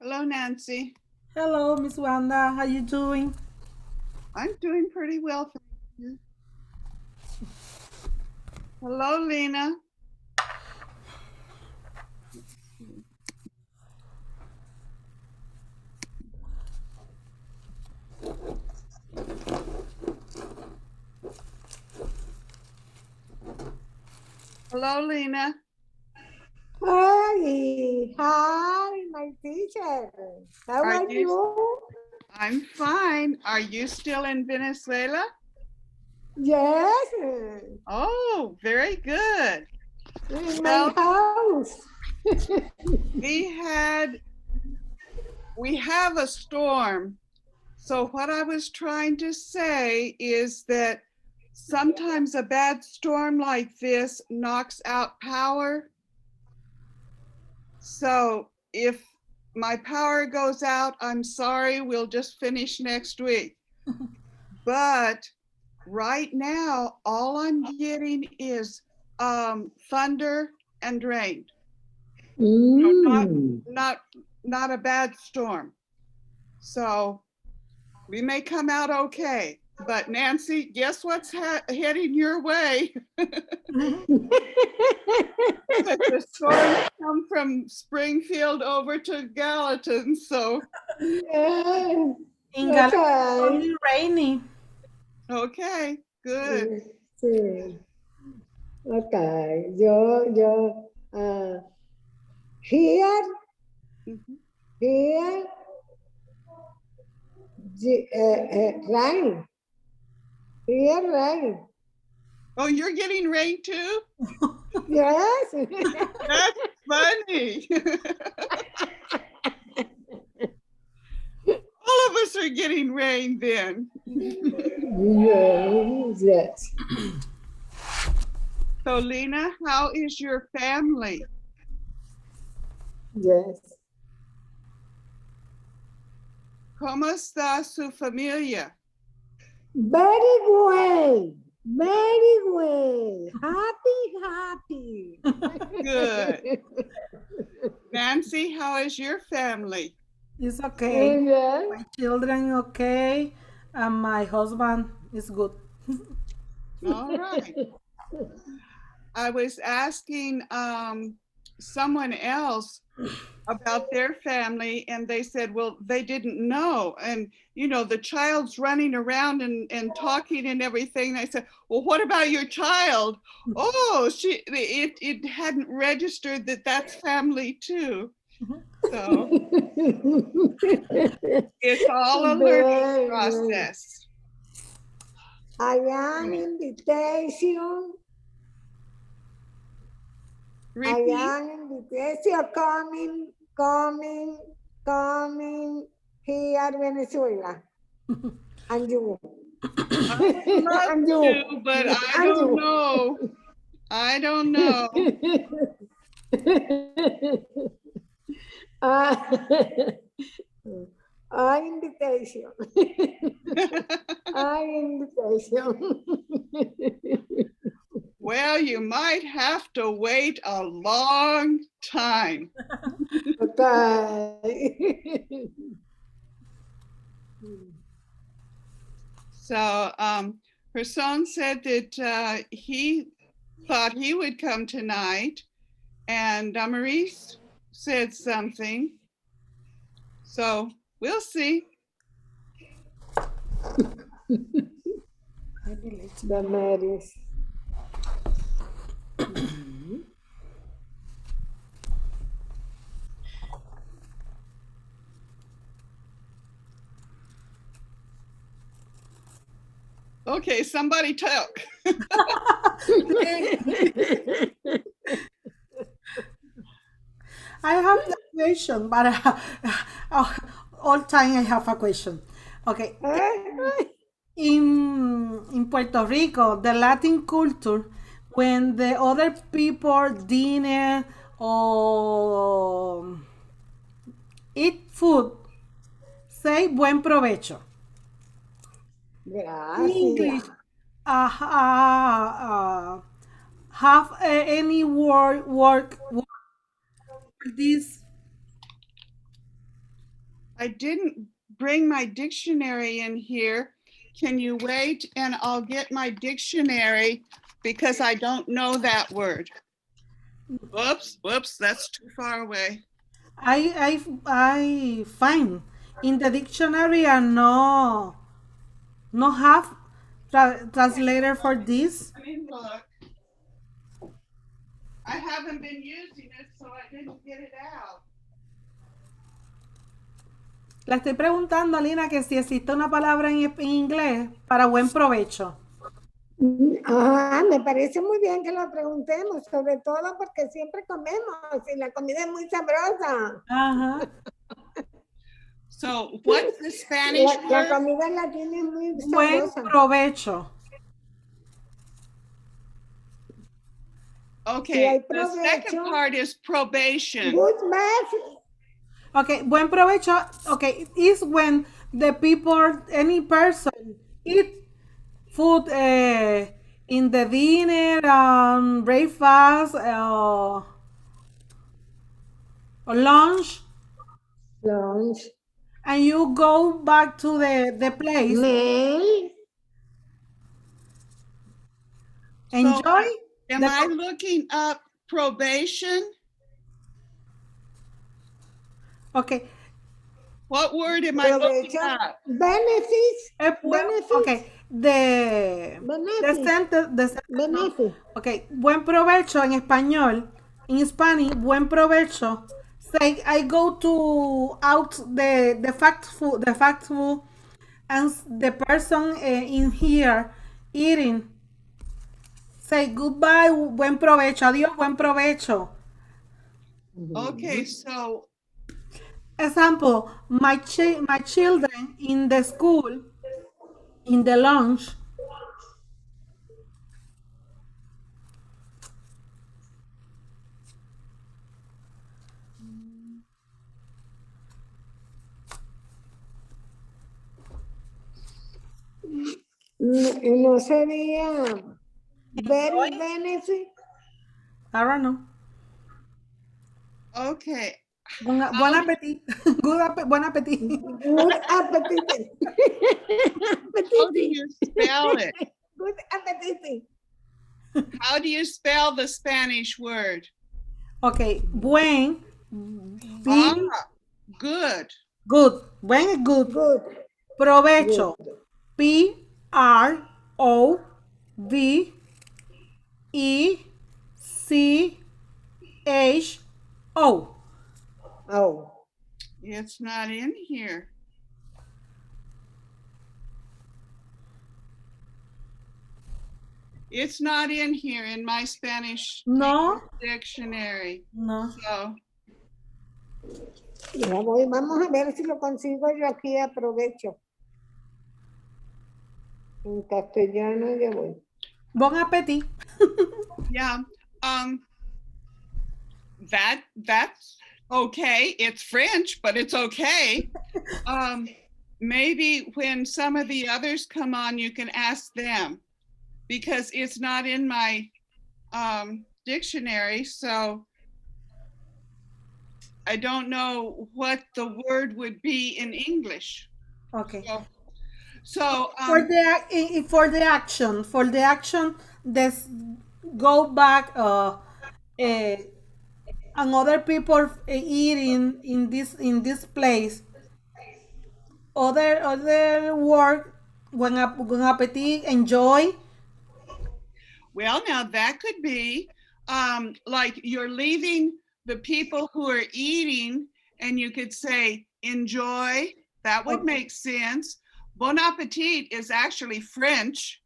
Hello, Nancy. Hello, Miss Wanda. How you doing? I'm doing pretty well, thank you. Hello, Lena. Hello, Lena. Hi, my teacher. How Are are you? you? I'm fine. Are you still in Venezuela? Yes, Oh, very good. in my Well, house. we had we have a storm. So what I was trying to say is that sometimes a bad storm like this knocks out power. So if my power goes out, I'm sorry, we'll just finish next week. But right now, all I'm getting is thunder and rain. No, not Mm. not not a bad storm. So we may come out okay. But Nancy, guess what's heading your way? But the storms come from Springfield over to Gallatin. So Yeah. In Galaxy, it's Okay. only rainy. okay, good. Sí. Okay. Here, Mhm. here, rain. Here, rain. Oh, you're getting rain too? Yes. That's funny. All of us are getting rain then. Yes. Yes. So, Lena, how is your family? Yes. ¿Cómo está su familia? Very well. Very well. Happy. Good. Nancy, how is your family? It's okay. Yes. My children okay, and my husband is good. All right. I was asking someone else about their family, and they said, well, they didn't know. And, you know, the child's running around and talking and everything. I said, well, what about your child? Oh, it hadn't registered that that's family too. So it's all a learning Very good. process. I am invitation. I Repeat. am invitation coming here Venezuela. And you. I would love And to, you. but I And don't you. know. I don't know. Ah, I invitation. I invitation. Well, you might have to wait a long time. Okay. So her son said that he thought he would come tonight, and Damaris said something. So we'll see. The marriage. Okay, somebody talk. I have the question, but uh, all time I have a question. Okay, in Puerto Rico, the Latin culture, when the other people dinner or eat food, say buen provecho. In Gracias. English, have any word for this I didn't bring my dictionary in here. Can you wait and I'll get my dictionary because I don't know that word. Whoops, that's too far away. I find in the dictionary are no have translator for this. Let me look. I haven't been using it, so I didn't get it out. Le estoy preguntando a Lina que si existe una palabra en inglés para buen provecho. Ajá, me parece muy bien que lo preguntemos, sobre todo porque siempre comemos y la comida es muy sabrosa. Ajá. So what's the Spanish La word? comida latina es muy Buen sabrosa. provecho. Okay, hay the second provecho. part is probation. Good math. Okay, buen provecho. Okay, is when the people, any person, eat food in the dinner, breakfast, or lunch, Lunch. and you go back to the place. Meal. Enjoy. So am the- I looking up probation? Okay. What word am I looking Provecho. up? Benefits. Benefits. Benefits. Okay. The Benefits. sentence, Benefit. okay. Buen provecho en español. In Spanish, buen provecho. Say I go to out the fact food, and the person in here eating say goodbye, buen provecho, adiós, buen provecho. Okay, so Example, my children in the school, in the lunch, No sería very benefit. I don't know. okay. Buen appetit. Buen appetit. Good appetite. How do you spell it? Good appetite. How do you spell the Spanish word? Okay, buen, Ah, be good. good. Buen is good. Good. Provecho. Good. Provecho. Oh. It's not in here. It's not in here in my Spanish No. dictionary. No. So Ya voy, vamos a ver si lo consigo yo aquí, aprovecho. En castellano ya voy. Bon appetit. yeah, that's okay. It's French, but it's okay. Maybe when some of the others come on, you can ask them because it's not in my dictionary. So I don't know what the word would be in English. Okay. So For the action, this go back. And other people eating in this place. Other work when appetit enjoy. well, now that could be like you're leaving the people who are eating, and you could say enjoy. That would make sense. Bon appetit is actually French,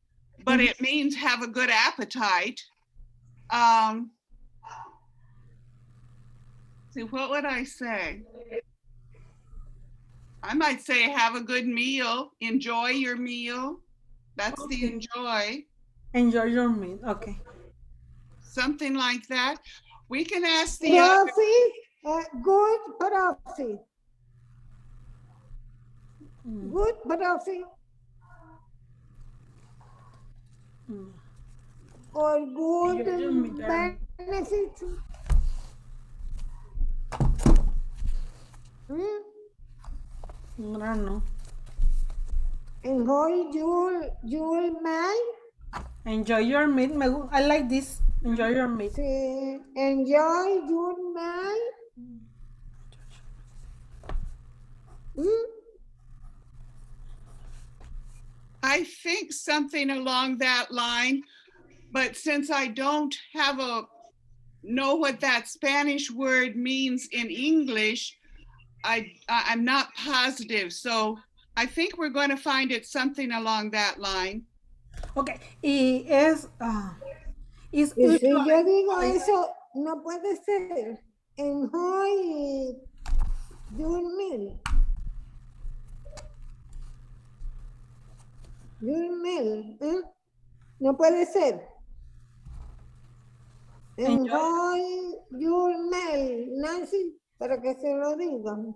but it means have a good appetite. See, what would I say? I might say have a good meal, enjoy your meal. That's the enjoy. Enjoy your meal. Okay. Something like that. We can ask the other. Profit, good profit. Good profit. Or good benefit. I don't know. Enjoy your meal. Enjoy your meat. I like this. Enjoy your meat. Sí. Enjoy your meal. Mm. I think something along that line, but since I don't know what that Spanish word means in English, I'm not positive. So I think we're going to find it something along that line. Okay. Y es, is Y si usually, yo digo eso, no puede ser. Enjoy your meal. Your meal. ¿Eh? No puede ser. Enjoy your meal. Nancy, para que se lo digan.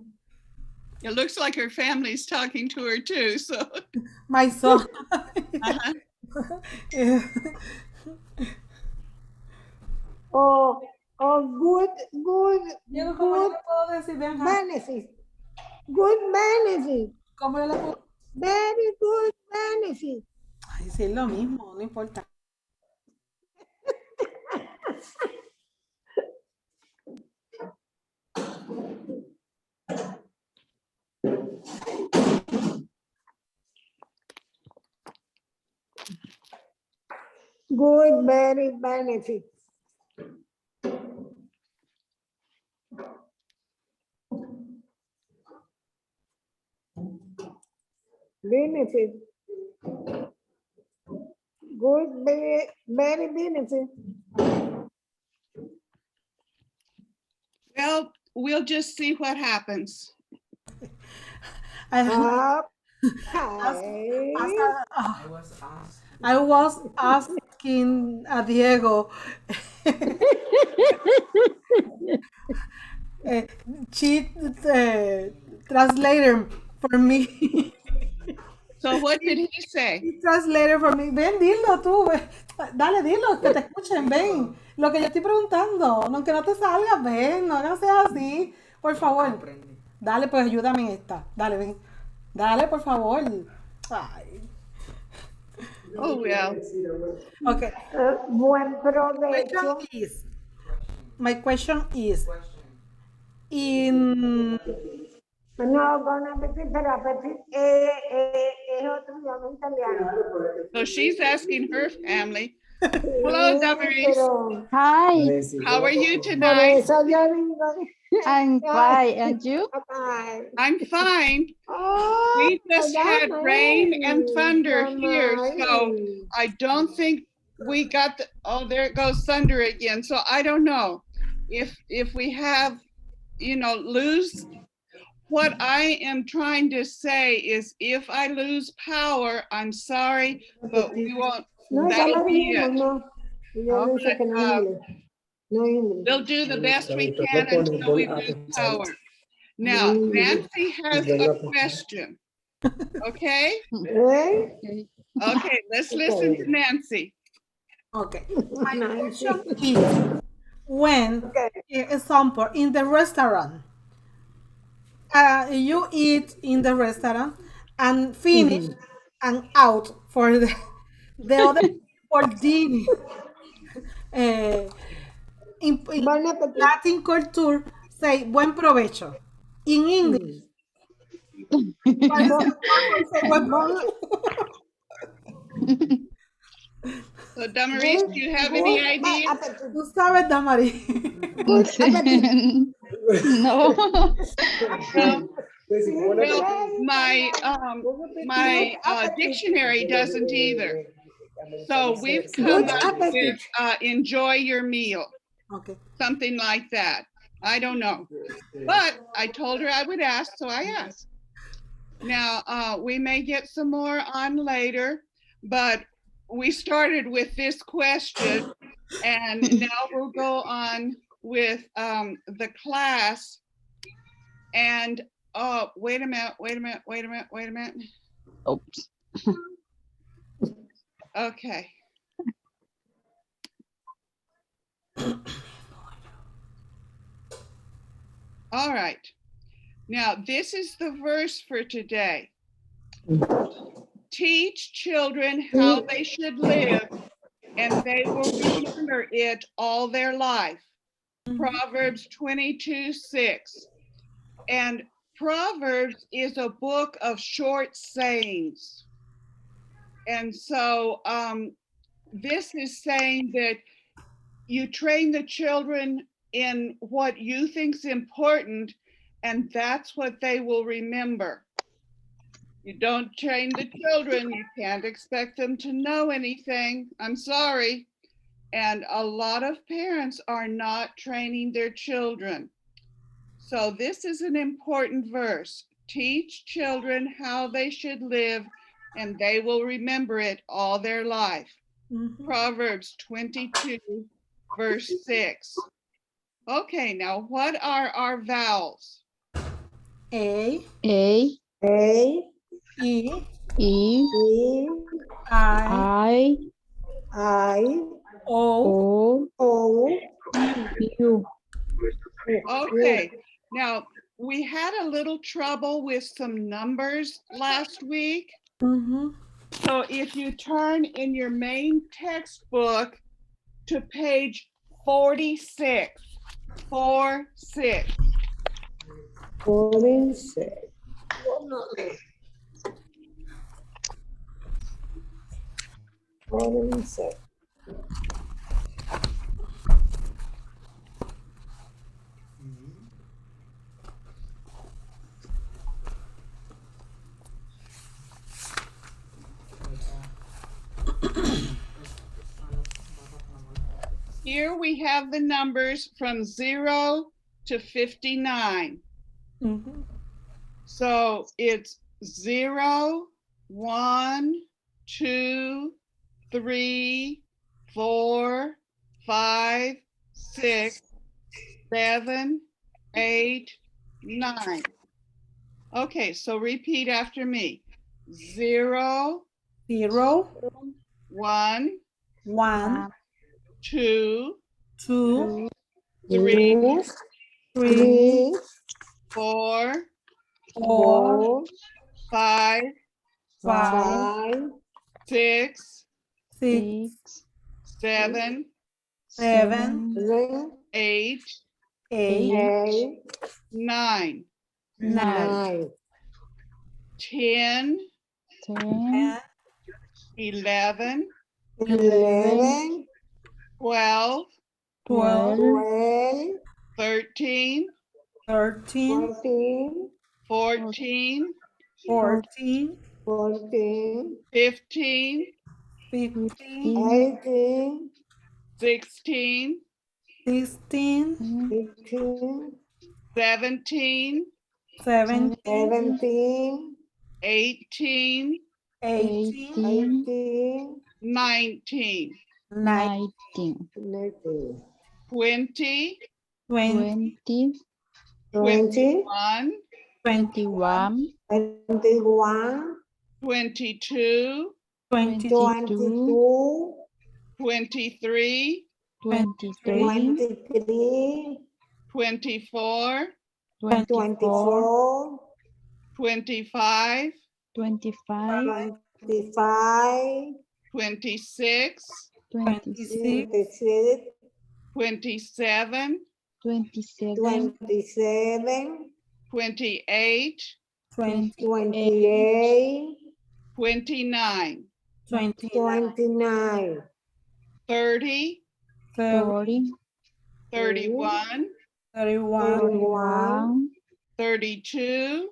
It looks like her family's talking to her too. So my son. uh-huh. Yeah. O good Diego, ¿cómo yo le puedo decir? Ven acá. benefit. Good benefit. ¿Cómo yo le puedo? Very good benefit. Ay, sí, es lo mismo, no importa. Good, very benefit. Benefit. Good, very benefit. Well, we'll just see what happens. I, Okay. I was asking a Diego, cheat translator for me. So what did he say? Cheat translator for me. Ven, dilo tú. Ven. Dale, dilo, que te escuchen, ven. Lo que yo estoy preguntando, aunque no te salga, ven, no hagas así. Por favor. Dale, pues ayúdame en esta. Dale, ven. Dale, por favor. Ay. Oh, well. Okay. Buen provecho. My question is, in No, con appetit, pero appetit es otro idioma italiano. So she's asking her family. Hello, Sí, Damaris. pero Hi, How are you por tonight? eso yo digo. I'm fine. And you? Bye. I'm fine. Oh, We just had rain and thunder here, so Damaris. I don't think we got the, oh, there it goes thunder again. So I don't know if we have, lose. What I am trying to say is if I lose power, I'm sorry, but we won't, No, ya that'll lo be dijimos, it. no. Yo dije que no es inglés. No es inglés. We'll do the best we can until we lose power. Now, Nancy has a question. Okay? ¿Eh? Okay. Okay, let's listen to Nancy. okay. My question is, when, Okay. example, in the restaurant, you eat in the restaurant and finish and out for the other for dinner. In Bon appetit. Latin culture, say buen provecho. In English, what is the word for say buen Bon, provecho? So, Damaris, do you have any idea? appetit. Tú sabes, Damari. Good appetit. No. Um, Sí, well, very my dictionary doesn't either. So we've come Good up appetit. with enjoy your meal, Okay. something like that. I don't know. But I told her I would ask, so I asked. Now, we may get some more on later, but we started with this question, and now we'll go on with the class. And oh, wait a minute. Oops. Okay. All right. Now, this is the verse for today. Teach children how they should live, and they will remember it all their life. Proverbs 22:6. And Proverbs is a book of short sayings. And so this is saying that you train the children in what you think's important, and that's what they will remember. You don't train the children, you can't expect them to know anything. I'm sorry. And a lot of parents are not training their children. So this is an important verse. Teach children how they should live, and they will remember it all their life. Proverbs 22, verse 6. Okay, now what are our vowels? A, A, A, E, E, E, I, I, O, O, O, U. Okay, now we had a little trouble with some numbers last week. So if you turn in your main textbook to page 46, 46. 46. Here we have the numbers from 0 to 59. So it's 0, 1, 2, 3, 4, 5, 6, 7, 8, 9. Okay, so repeat after me. 0, 0, 1, 1, 2, 2, 3, 3, 4, 4, 5, 5, 6, 6, 7, 7, 8, 8, 9, 9, 10, 10, 11, 11, 12, 12, 12, 13, 13, 14, 14, 14, 14, 15, 15, 18, 16, 16, 18, 17, 17, 17, 18, 18, 18, 19, 19, 19, 20, 20, 20, 21, 21, 21, 22, 22, 22, 23, 23, 23, 24, 24, 25, 25, 25, 26, 26, 26, 27, 27, 27, 28, 28, 29, 29, 30, 30, 31, 31, 31, 32,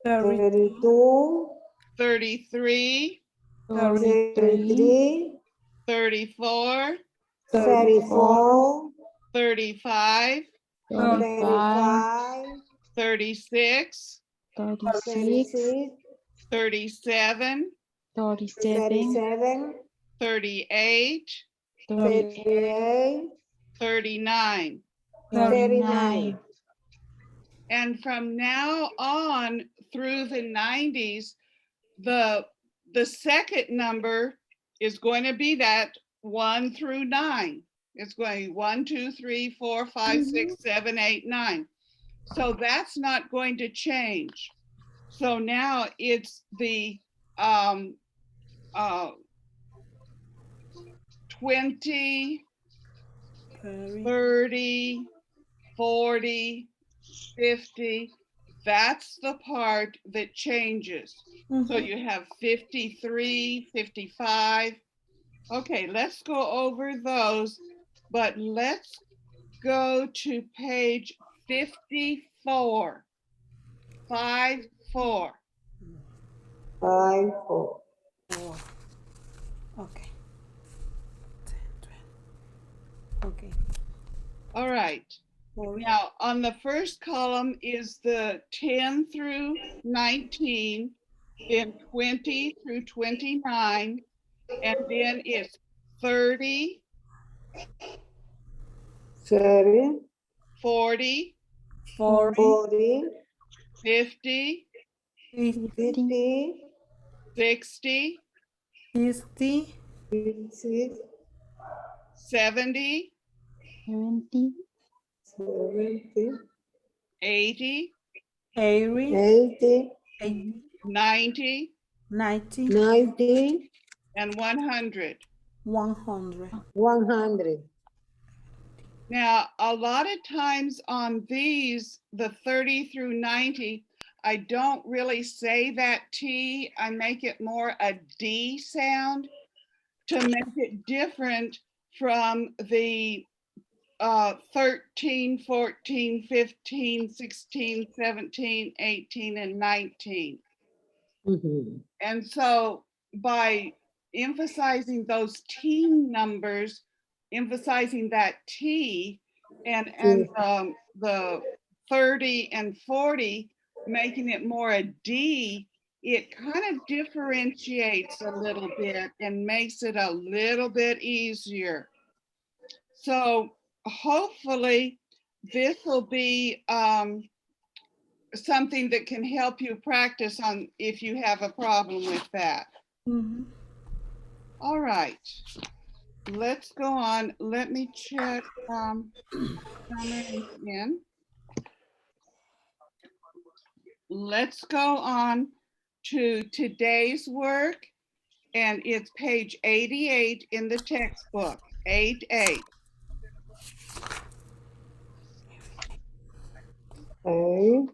32, 33, 33, 34, 34, 35, 35, 36, 36, 37, 37, 38, 38, 39. 39. And from now on through the 90s, the second number is going to be that 1 through 9. It's going 1, 2, 3, 4, 5, 6, 7, 8, 9. So that's not going to change. So now it's the 20, 30, 40, 50. That's the part that changes. So you have 53, 55. Okay, let's go over those, but let's go to page 54. 54. 5, 4. Okay. 10, 20. Okay. All right. Now, on the first column is the 10 through 19, then 20 through 29, and then it's 30, 30, 40, 40, 50, 50, 50, 60, 60, 60, 70, 70, 70, 80, 80, 90, 90, 90, and 100. 100. 100. Now, a lot of times on these, the 30 through 90, I don't really say that T. I make it more a D sound to make it different from the 13, 14, 15, 16, 17, 18, and 19. Mhm. And so by emphasizing those teen numbers, emphasizing that T and the 30 and 40, making it more a D, it kind of differentiates a little bit and makes it a little bit easier. So hopefully this will be something that can help you practice on if you have a problem with that. All right, let's go on. Let me check in. Let's go on to today's work, and it's page 88 in the textbook, 88. Okay.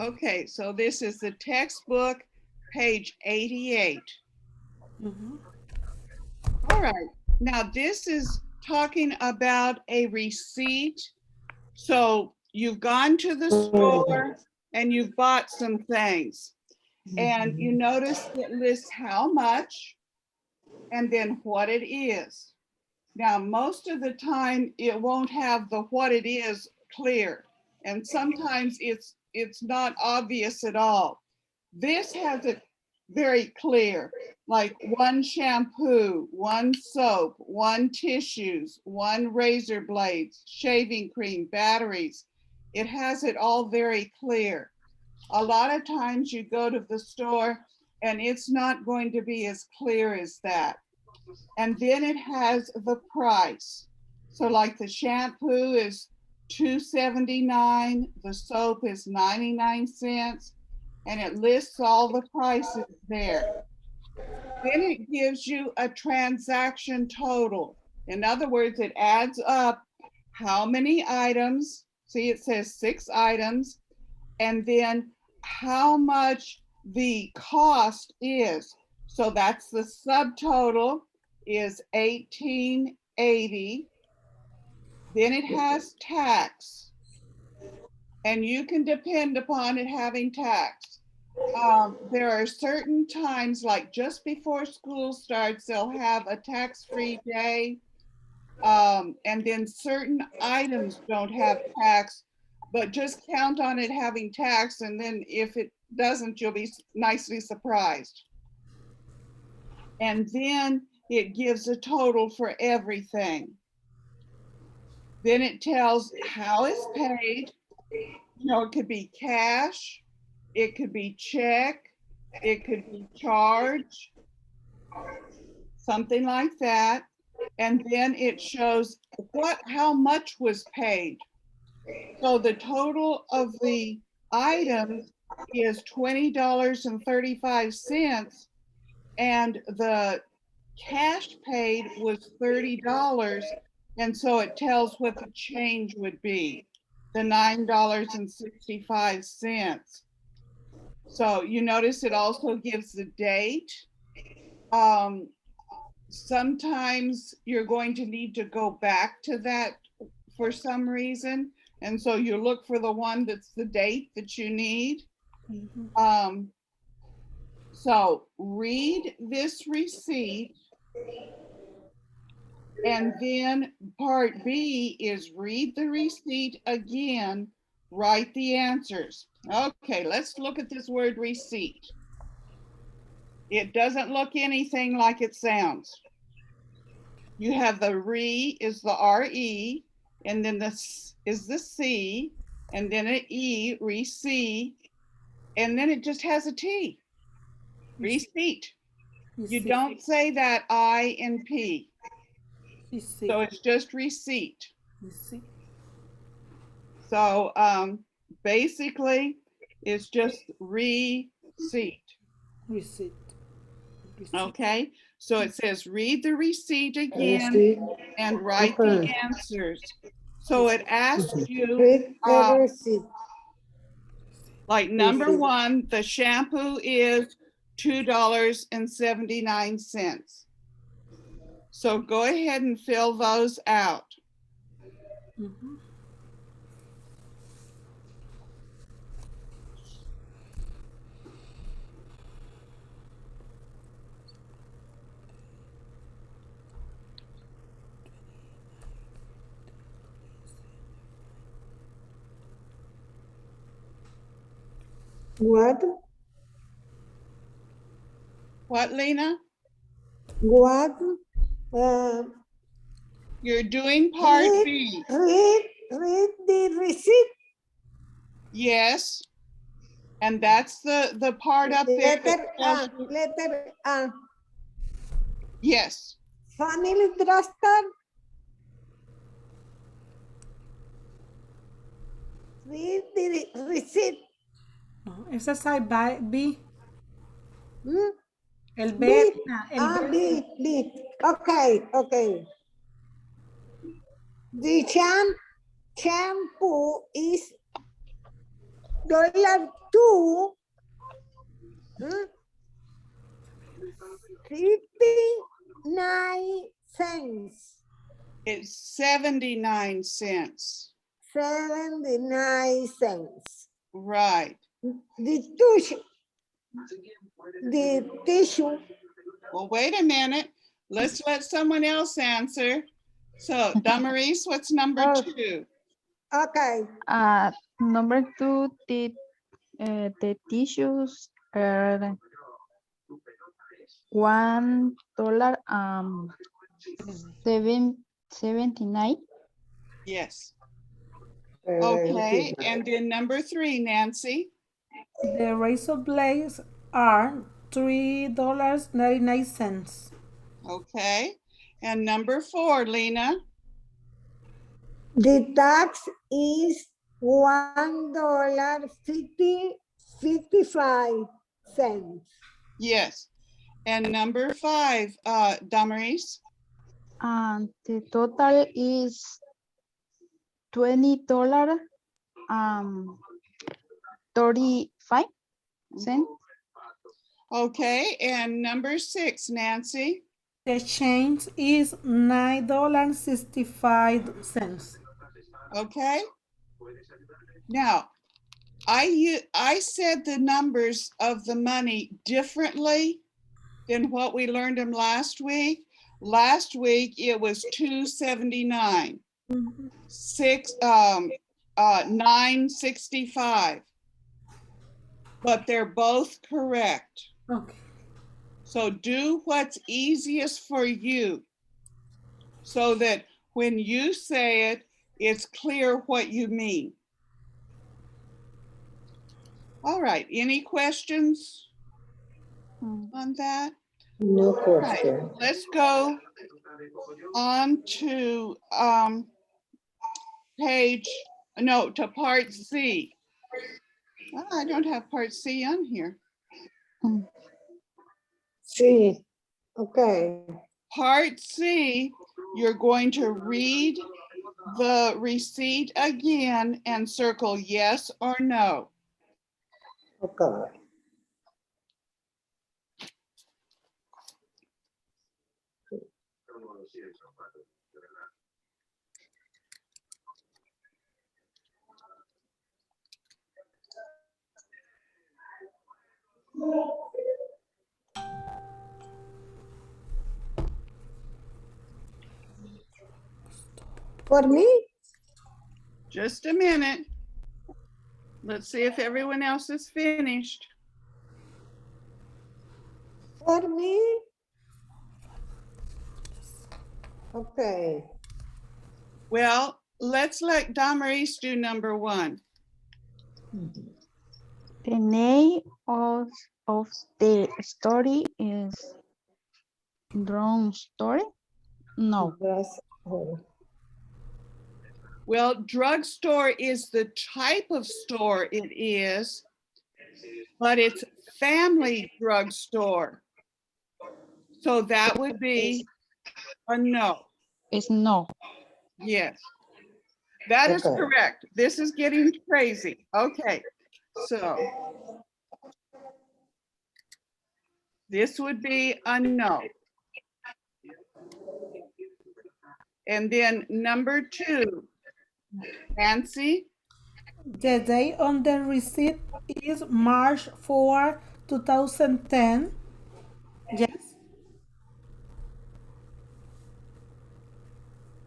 Okay, so this is the textbook, page 88. All right, now this is talking about a receipt. So you've gone to the store and you've bought some things, and you notice it lists how much and then what it is. Now, most of the time it won't have the what it is clear, and sometimes it's not obvious at all. This has it very clear, like one shampoo, one soap, one tissues, one razor blades, shaving cream, batteries. It has it all very clear. A lot of times you go to the store and it's not going to be as clear as that. And then it has the price. So like the shampoo is $2.79, the soap is 99 cents, and it lists all the prices there. Then it gives you a transaction total. In other words, it adds up how many items. See, it says 6 items, and then how much the cost is. So that's the subtotal is 1880. Then it has tax, and you can depend upon it having tax. There are certain times, like just before school starts, they'll have a tax-free day. And then certain items don't have tax, but just count on it having tax. And then if it doesn't, you'll be nicely surprised. And then it gives a total for everything. Then it tells how it's paid. You know, it could be cash, it could be check, it could be charge, something like that. And then it shows how much was paid. So the total of the items is $20.35, and the cash paid was $30. And so it tells what the change would be, the $9.65. So you notice it also gives the date. Sometimes you're going to need to go back to that for some reason. And so you look for the one that's the date that you need. So read this receipt. And then part B is read the receipt again, write the answers. Okay, let's look at this word receipt. It doesn't look anything like it sounds. You have the re is the R-E, and then this is the C, and then an E, receipt, and then it just has a T, receipt. You don't say that I and P. So it's just receipt. So basically, it's just receipt. Receipt. Okay, so it says read the receipt again and write the answers. So it asks you, Read the receipt. like number one, the shampoo is $2.79. So go ahead and fill those out. What? What, Lena? What? You're doing part B. Read the receipt. Yes. And that's the part up there. Letter A. Yes. Family drugstore. Read the receipt. No, ese es el B. El B. B. El B. B. Okay. The shampoo is $2 $0.59. It's 79 cents. 79 cents. Right. The tissue. Well, wait a minute. Let's let someone else answer. So, Damaris, what's number 2? Okay. Number 2, the tissues are $1.79. Yes. Okay, and then number 3, Nancy. The razor blades are $3.99. Okay, and number 4, Lena. The tax is $1.55. Yes, and number 5, Damaris. The total is $20.35. Okay, and number 6, Nancy. The change is $9.65. Okay. Now, I said the numbers of the money differently than what we learned them last week. Last week it was 279, 965. but they're both correct. Okay. So do what's easiest for you so that when you say it, it's clear what you mean. All right, any questions on that? No All right, question. let's go on to to part C. Oh, I don't have part C on here. Sí. Okay. Part C, you're going to read the receipt again and circle yes or no. Okay. For me? Just a minute. Let's see if everyone else is finished. For me? Okay. Well, let's let Damaris do number one. The name of the story is Drone Story? No. That's all. Well, drugstore is the type of store it is, but it's family drugstore. So that would be a no. It's no. Yes. That is Okay. correct. This is getting crazy. Okay. So this would be a no. And then number two, Nancy. The date on the receipt is March 4, 2010. Yes.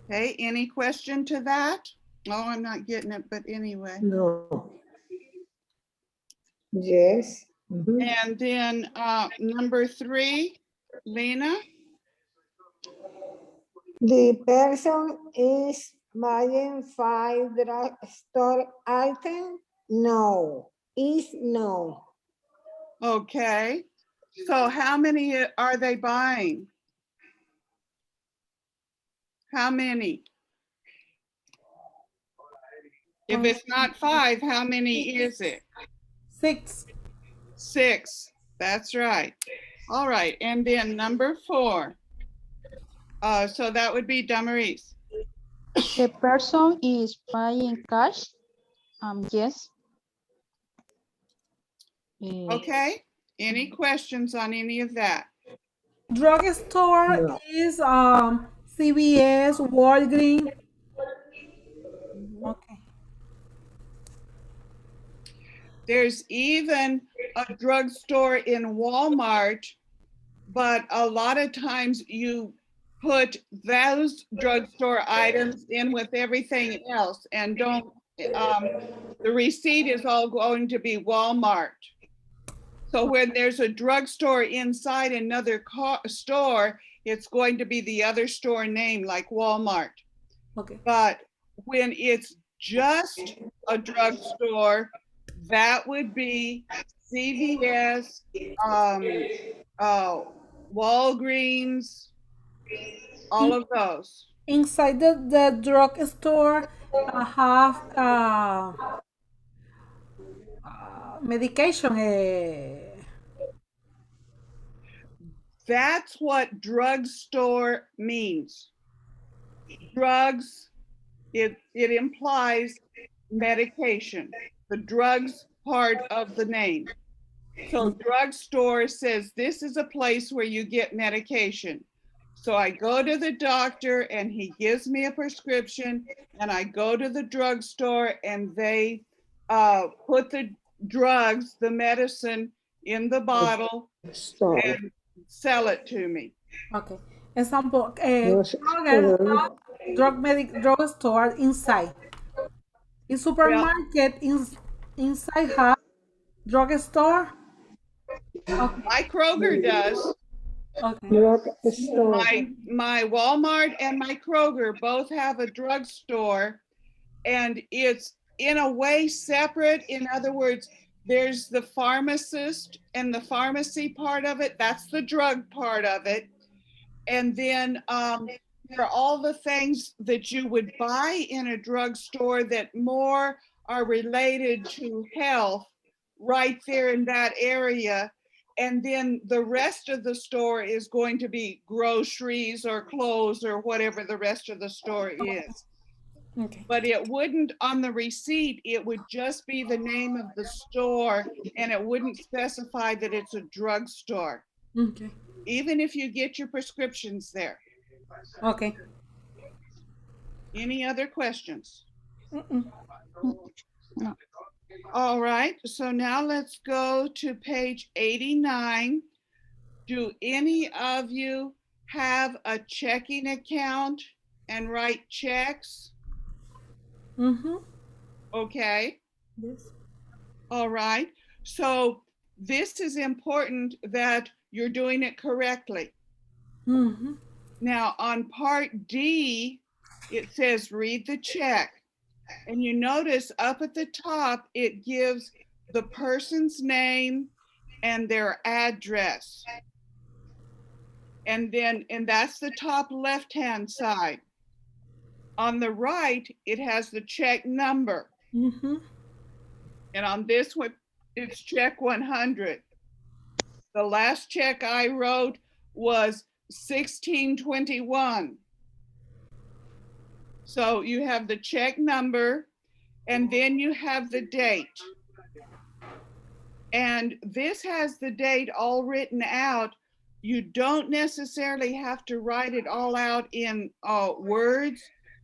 Okay, any question to that? Oh, I'm not getting it, but anyway. No. Yes. Mhm. And then number three, Lena. The person is buying 5 drugstore items? No. Is no. Okay. So how many are they buying? How many? If it's not 5, how many is it? 6. 6. That's right. All right. And then number 4. So that would be Damaris. The person is paying cash? Yes. Okay. Any questions on any of that? Drugstore No. is CVS, Walgreens. Okay. There's even a drugstore in Walmart, but a lot of times you put those drugstore items in with everything else and don't, the receipt is all going to be Walmart. So when there's a drugstore inside another store, it's going to be the other store name like Walmart. Okay. But when it's just a drugstore, that would be CVS, Walgreens, all of those. Inside the drugstore, have medication. That's what drugstore means. Drugs, it implies medication, the drugs part of the name. So drugstore says this is a place where you get medication. So I go to the doctor and he gives me a prescription and I go to the drugstore and they put the drugs, the medicine in the bottle Store. and sell it to me. Okay. Example, No, drugstore inside. In Well, supermarket inside have Drugstore? Okay. My Kroger does. Okay. Drugstore. My Walmart and my Kroger both have a drugstore, and it's in a way separate. In other words, there's the pharmacist and the pharmacy part of it. That's the drug part of it. And then there are all the things that you would buy in a drugstore that more are related to health right there in that area. And then the rest of the store is going to be groceries or clothes or whatever the rest of the store is. Okay. But it wouldn't, on the receipt, it would just be the name of the store, and it wouldn't specify that it's a drugstore, Okay. even if you get your prescriptions there. Okay. Any other questions? Mm-mm. No. All right, so now let's go to page 89. Do any of you have a checking account and write checks? Mm-hmm. Okay, Yes. all right. So this is important that you're doing it correctly. Mm-hmm. Now on part D, it says read the check. And you notice up at the top, it gives the person's name and their address. And that's the top left-hand side. On the right, it has the check number. Mm-hmm. And on this one, it's check 100. The last check I wrote was 1621. So you have the check number, and then you have the date. And this has the date all written out. You don't necessarily have to write it all out in words.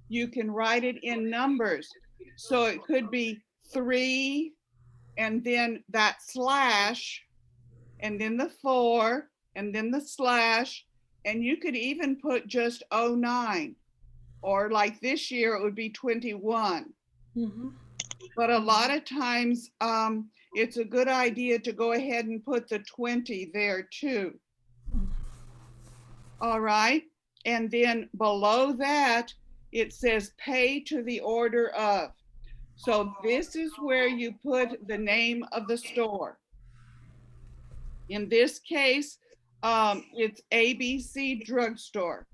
You can write it in numbers. So it could be 3, and then that slash, and then the 4, and then the slash, and you could even put just 09, or like this year, it would be 21. Mm-hmm. But a lot of times, it's a good idea to go ahead and put the 20 there too. All right, and then below that, it says pay to the order of. So this is where you put the name of the store. In this case, it's ABC Drugstore.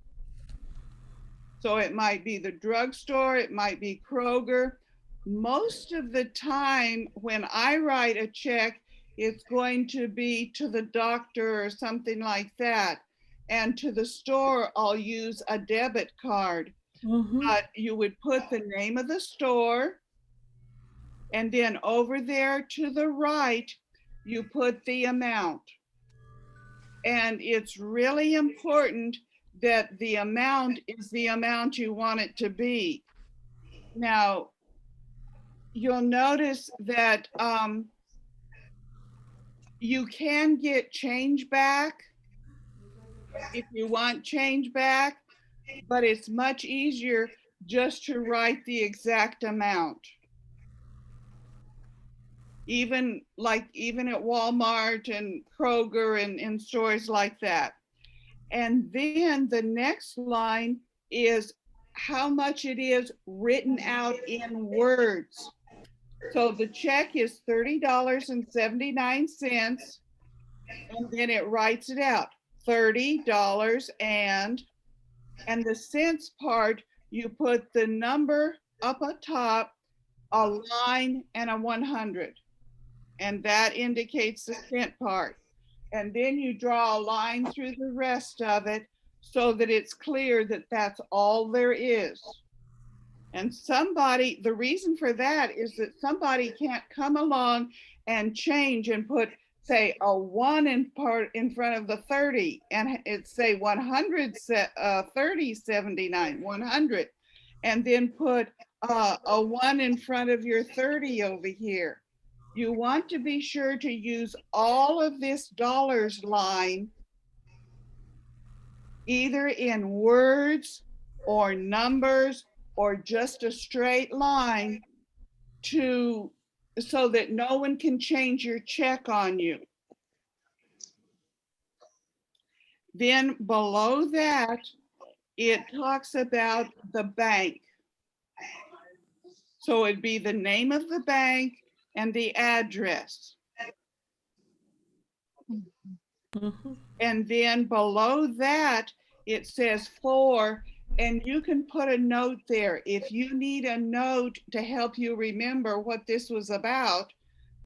So it might be the drugstore, it might be Kroger. Most of the time when I write a check, it's going to be to the doctor or something like that. And to the store, I'll use a debit card. Mm-hmm. But you would put the name of the store, and then over there to the right, you put the amount. And it's really important that the amount is the amount you want it to be. Now, you'll notice that you can get change back if you want change back, but it's much easier just to write the exact amount. Even at Walmart and Kroger and stores like that. And then the next line is how much it is written out in words. So the check is $30.79, and then it writes it out, $30 and the cents part, you put the number up atop, a line, and a 100. And that indicates the cent part. And then you draw a line through the rest of it so that it's clear that that's all there is. And the reason for that is that somebody can't come along and change and put, say, a 1 in front of the 30, and it's say 30.79, 100, and then put a 1 in front of your 30 over here. You want to be sure to use all of this dollars line either in words or numbers or just a straight line to so that no one can change your check on you. Then below that, it talks about the bank. So it'd be the name of the bank and the address. And then below that, it says for, and you can put a note there. If you need a note to help you remember what this was about,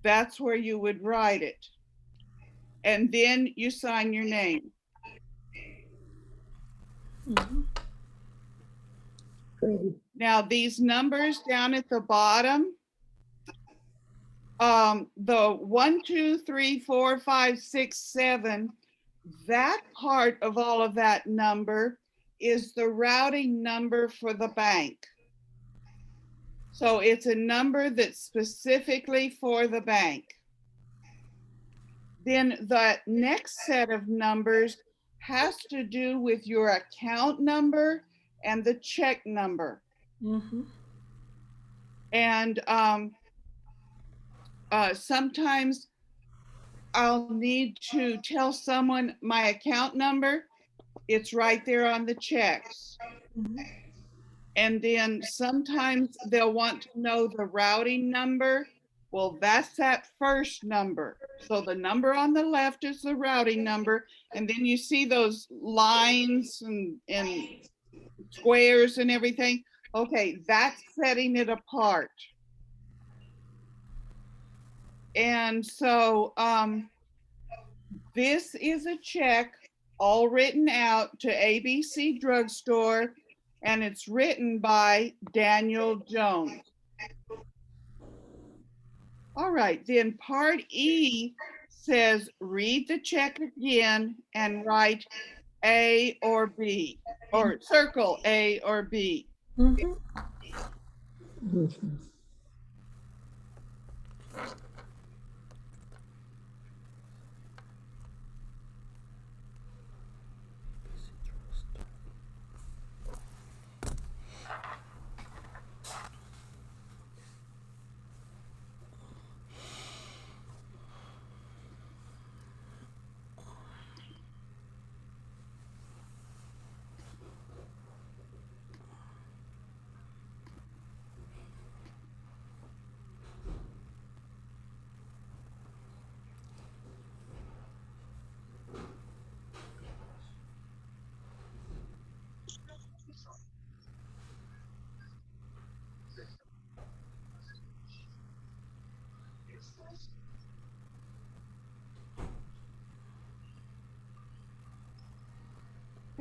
that's where you would write it. And then you sign your name. Now these numbers down at the bottom, the 1, 2, 3, 4, 5, 6, 7, that part of all of that number is the routing number for the bank. So it's a number that's specifically for the bank. Then the next set of numbers has to do with your account number and the check number. And sometimes I'll need to tell someone my account number. It's right there on the checks. And then sometimes they'll want to know the routing number. Well, that's that first number. So the number on the left is the routing number. And then you see those lines and squares and everything. Okay, that's setting it apart. And so this is a check all written out to ABC Drugstore, and it's written by Daniel Jones. All right, then part E says read the check again and write A or B, or circle A or B.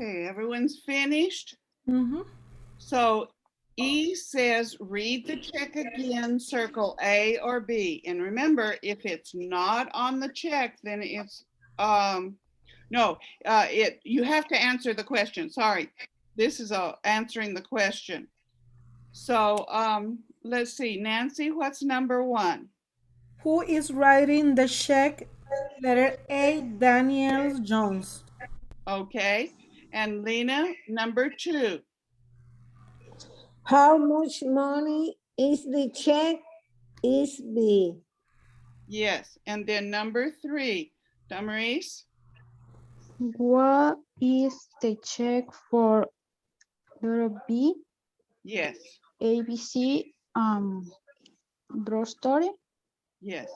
Okay, everyone's finished? So E says read the check again, circle A or B. And remember, if it's not on the check, then it's, you have to answer the question. Sorry, this is answering the question. So let's see, Nancy, what's number 1? Who is writing the check? Letter A, Daniel Jones. Okay, and Lena, number 2. How much money is the check? Is B. Yes, and then number 3, Damaris. What is the check for letter B? Yes, ABC drugstore? yes.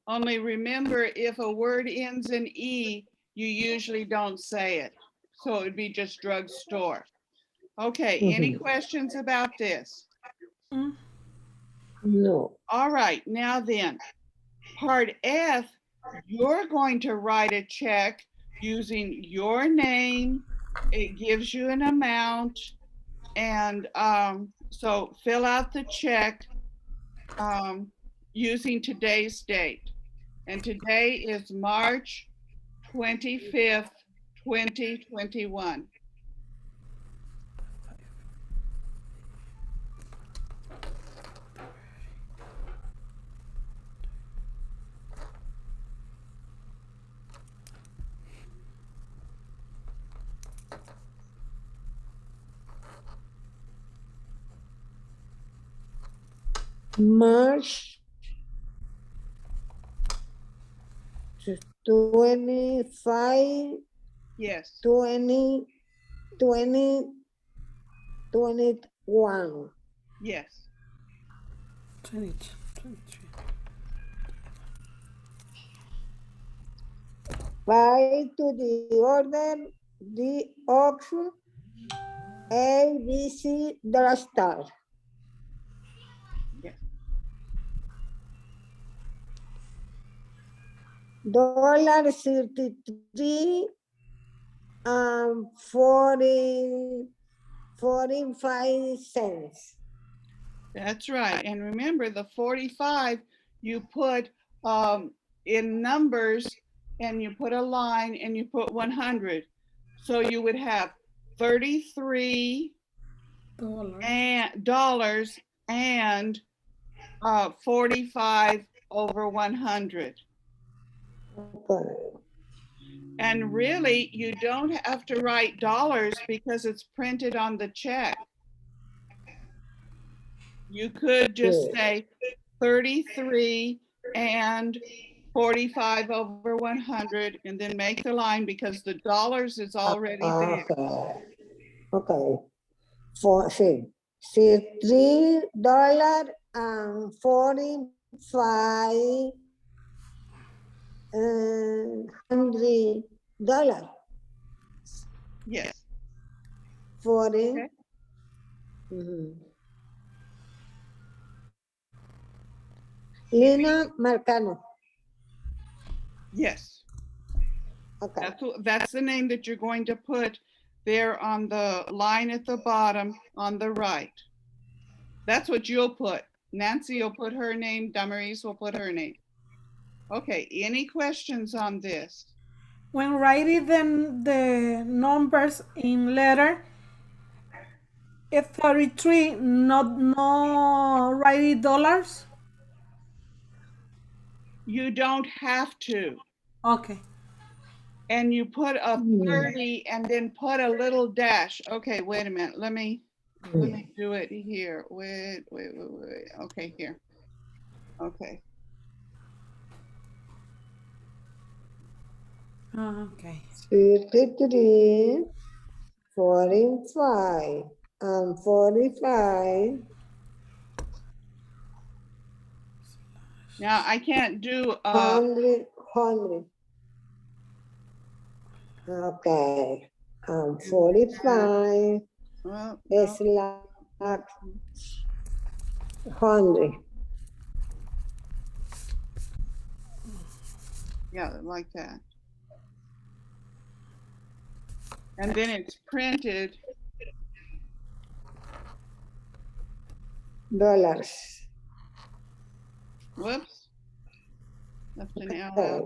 Only remember, if a word ends in E, you usually don't say it. So it would be just drugstore. Okay, any questions about this? No. All right, now then, part F, you're going to write a check using your name. It gives you an amount. And so fill out the check using today's date. And today is March 25th, 2021. March 25, Yes. 20, 21. Yes. 22, 23. By to the order, the option A, B, C, $. Yes. $33 and 45 cents. That's right. And remember the 45 you put in numbers and you put a line and you put 100. So you would have 33 and dollars and 45 over 100. Okay. And really, you don't have to write dollars because it's printed on the check. You could just Good. say 33 and 45 over 100 and then make the line because the dollars is already there. Okay. Okay. Sí. Sí, $3 and 45 $100. Yes. 40. Okay. Lina Marcano. Yes. Okay. That's the name that you're going to put there on the line at the bottom on the right. That's what you'll put. Nancy will put her name. Damaris will put her name. Okay. Any questions on this? When writing the numbers in letter, it's 33, not no writing dollars. You don't have to. Okay. And you put a 30 and then put a little dash. Okay, wait a minute. Let me do it here. Wait. Okay, here. Okay. Okay. 33, 45, and 45. Now I can't do 100. Okay. And 45 well, is no. like 100. Yeah, like that. And then it's printed. $. Whoops. Left an L Okay.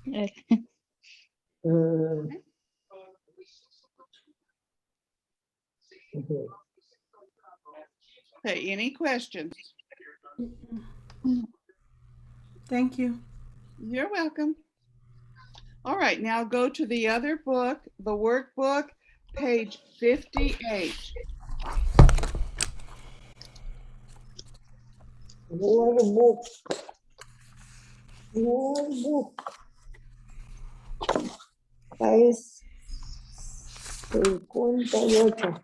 out. Mm. Mhm. Okay, any questions? Thank you. You're welcome. All right, now go to the other book, the workbook, page 58. Workbook. Workbook. País 58.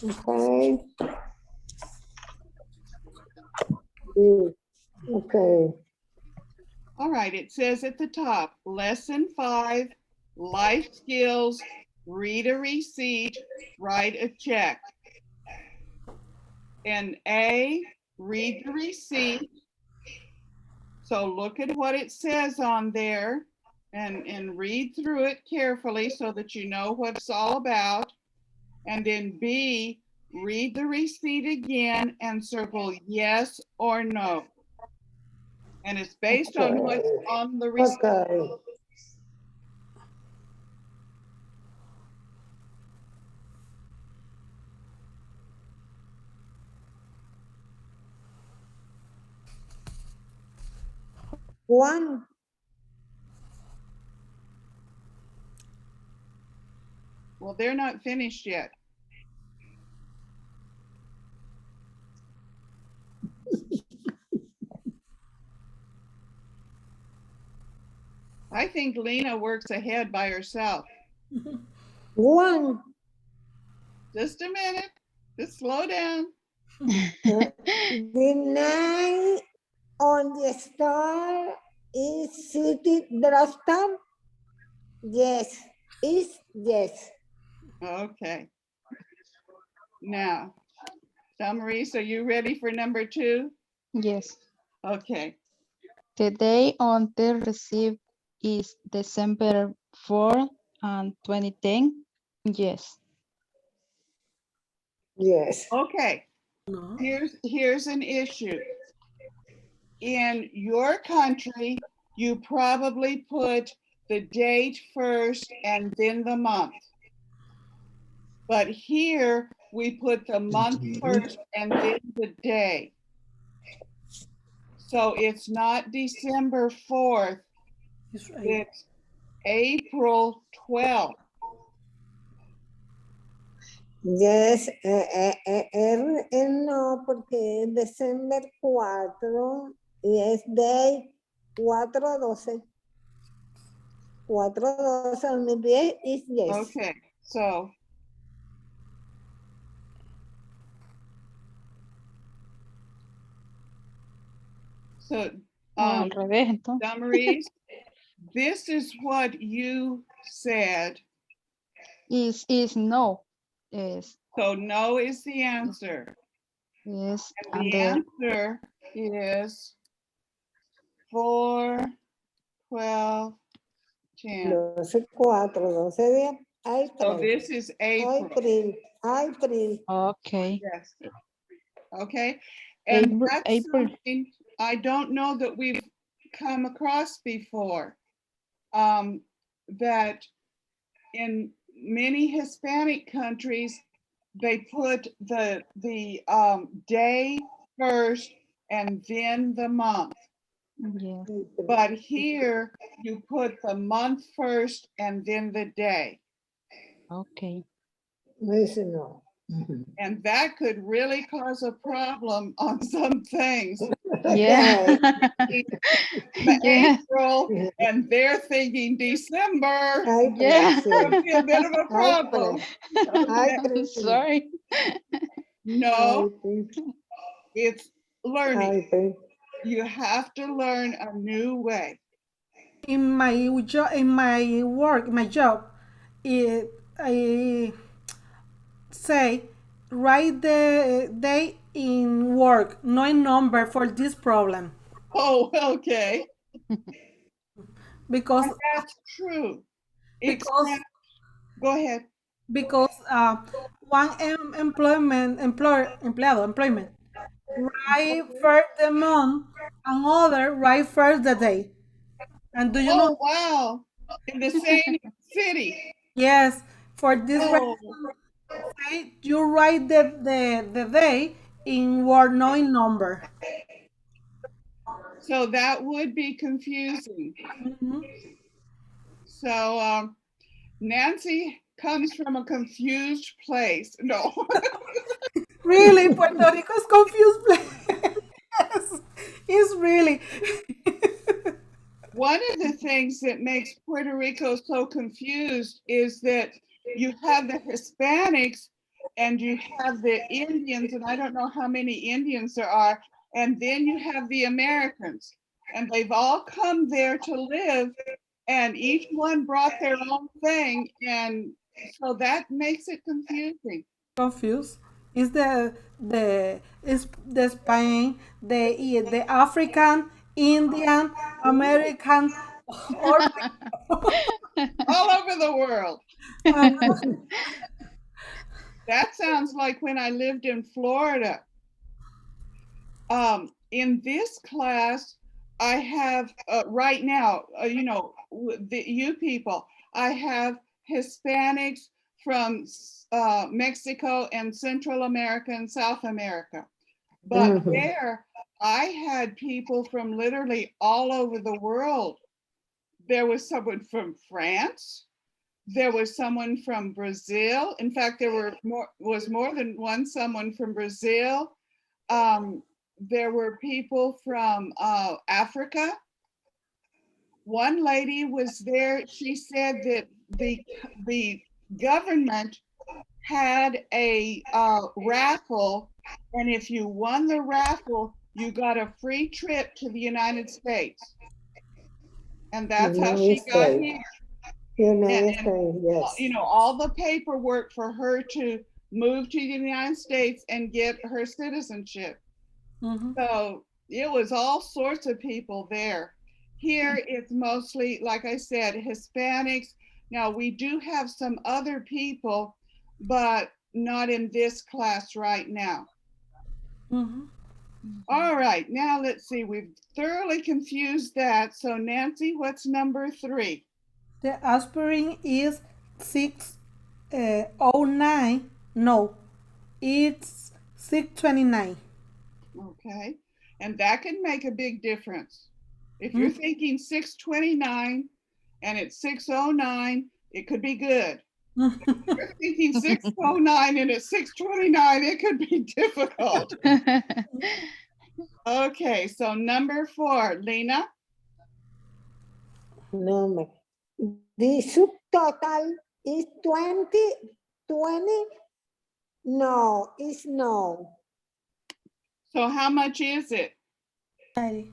Okay. Okay. All right, it says at the top, lesson 5, life skills, read a receipt, write a check. And A, read the receipt. So look at what it says on there and read through it carefully so that you know what it's all about. And then B, read the receipt again and circle yes or no. And it's based on what's on the receipt. Okay. One. Well, they're not finished yet. think Lena works ahead by herself. One. Just a minute. Just slow down. The night on the star is city drop. Yes. Is yes. Okay. Now, Damaris, are you ready for number 2? Yes. Okay. The day on the receipt is December 4 and 2010. Yes. Yes. Okay. No. Here's an issue. In your country, you probably put the date first and then the month. But here we put the month first and then the day. So it's not December 4th, It's, it's April 12th. Yes, no, porque es December 4 y es day 4/12. 4/12/2010 is yes. Okay, so Al revés, entonces. Damaris, this is what you said. Is no. Is So no is the answer. yes. And And the the answer is 4, 12, 10. 12/4, 12 días. So April. this is April. April. okay. Yes. Okay. And April, that's April. something I don't know that we've come across before. That in many Hispanic countries, they put the day first and then the month. Yes. But here you put the month first and then the day. Okay. Dice no. And that could really cause a problem on some things. Yeah. Yeah. April and they're thinking December. April, Yeah. sí. Could be a bit of a problem. Okay. April. Sorry. No, April. it's learning. April. You have to learn a new way. in my work, my job, I say write the day in work, no in number for this problem Oh, okay. because And that's true. because Except, go ahead. because one employment write first the month, another write first the day. And do you know? Oh, wow. In the same city. Yes, for this Oh, reason, say you write the day in word, not in number. so that would be confusing. Mhm. So Nancy comes from a confused place. No. Really, Puerto Rico is confused place. Yes, it's really. One of the things that makes Puerto Rico so confused is that you have the Hispanics and you have the Indians, and I don't know how many Indians there are, and then you have the Americans, and they've all come there to live, and each one brought their own thing, and so that makes it confusing. Confused. Is the Spain, the African, Indian, American, or All over the world. uh, That sounds like when I lived in Florida. In this class, I have right now, you people, I have Hispanics from Mexico and Central America and South America. But there, I had people from literally all over the world. There was someone from France. There was someone from Brazil. In fact, there was more than one someone from Brazil. There were people from Africa. one lady was there. She said that the government had a raffle, and if you won the raffle, you got a free trip to the United States. And that's how she got here. United And, States, yes. you know, all the paperwork for her to move to the United States and get her citizenship. Mhm. So it was all sorts of people there. Here it's mostly, like I said, Hispanics. Now we do have some other people, but not in this class right now. Mhm. All right, now let's see. We've thoroughly confused that. So Nancy, what's number 3? The aspirin is 609. No, it's 629. Okay, and that can make a big difference. If you're Mhm. thinking 629 and it's 609, it could be good. You're thinking 609 and it's 629, it could be difficult. Okay, so number 4, Lena. Number. The subtotal is 20. 20? No, it's no. So how much is it? 90.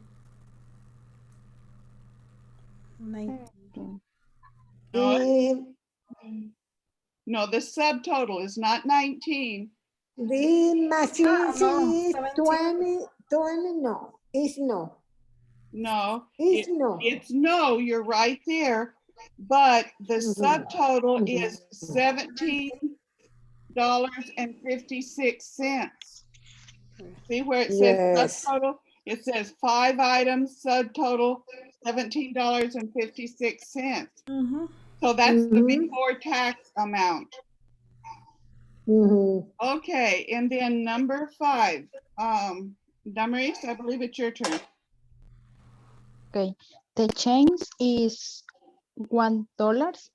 90. The, No, the subtotal is not 19. the machine no, is 17. 20. 20? No, it's no. No, It's no. it's no, you're right there. But the Mhm. subtotal is $17.56. See where it says Yes. subtotal? It says 5 items, subtotal $17.56. Mhm. So that's the Mhm. before tax amount. Mhm. Okay, and then number 5, Damaris, I believe it's your turn. Okay. The change is $1.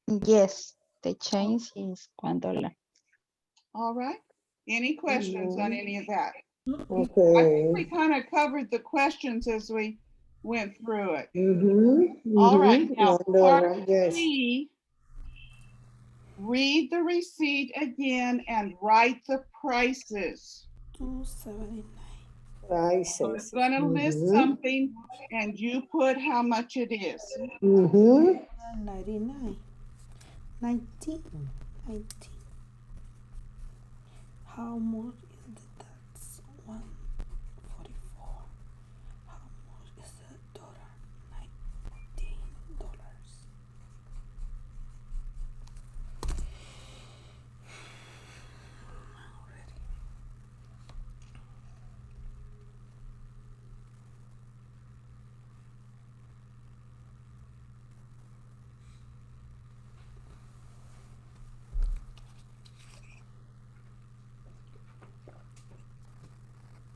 Yes, the change is $1. All right. Any questions on any of that? I think Okay. we kind of covered the questions as we went through it. Mm-hmm. All right, now part Yes. C, read the receipt again and write the prices. 279. So it's Prices. going to list something and you put how much it is. Mm-hmm. 99. 19. 19. How much is the tax? 144. How much is the dollar? $19.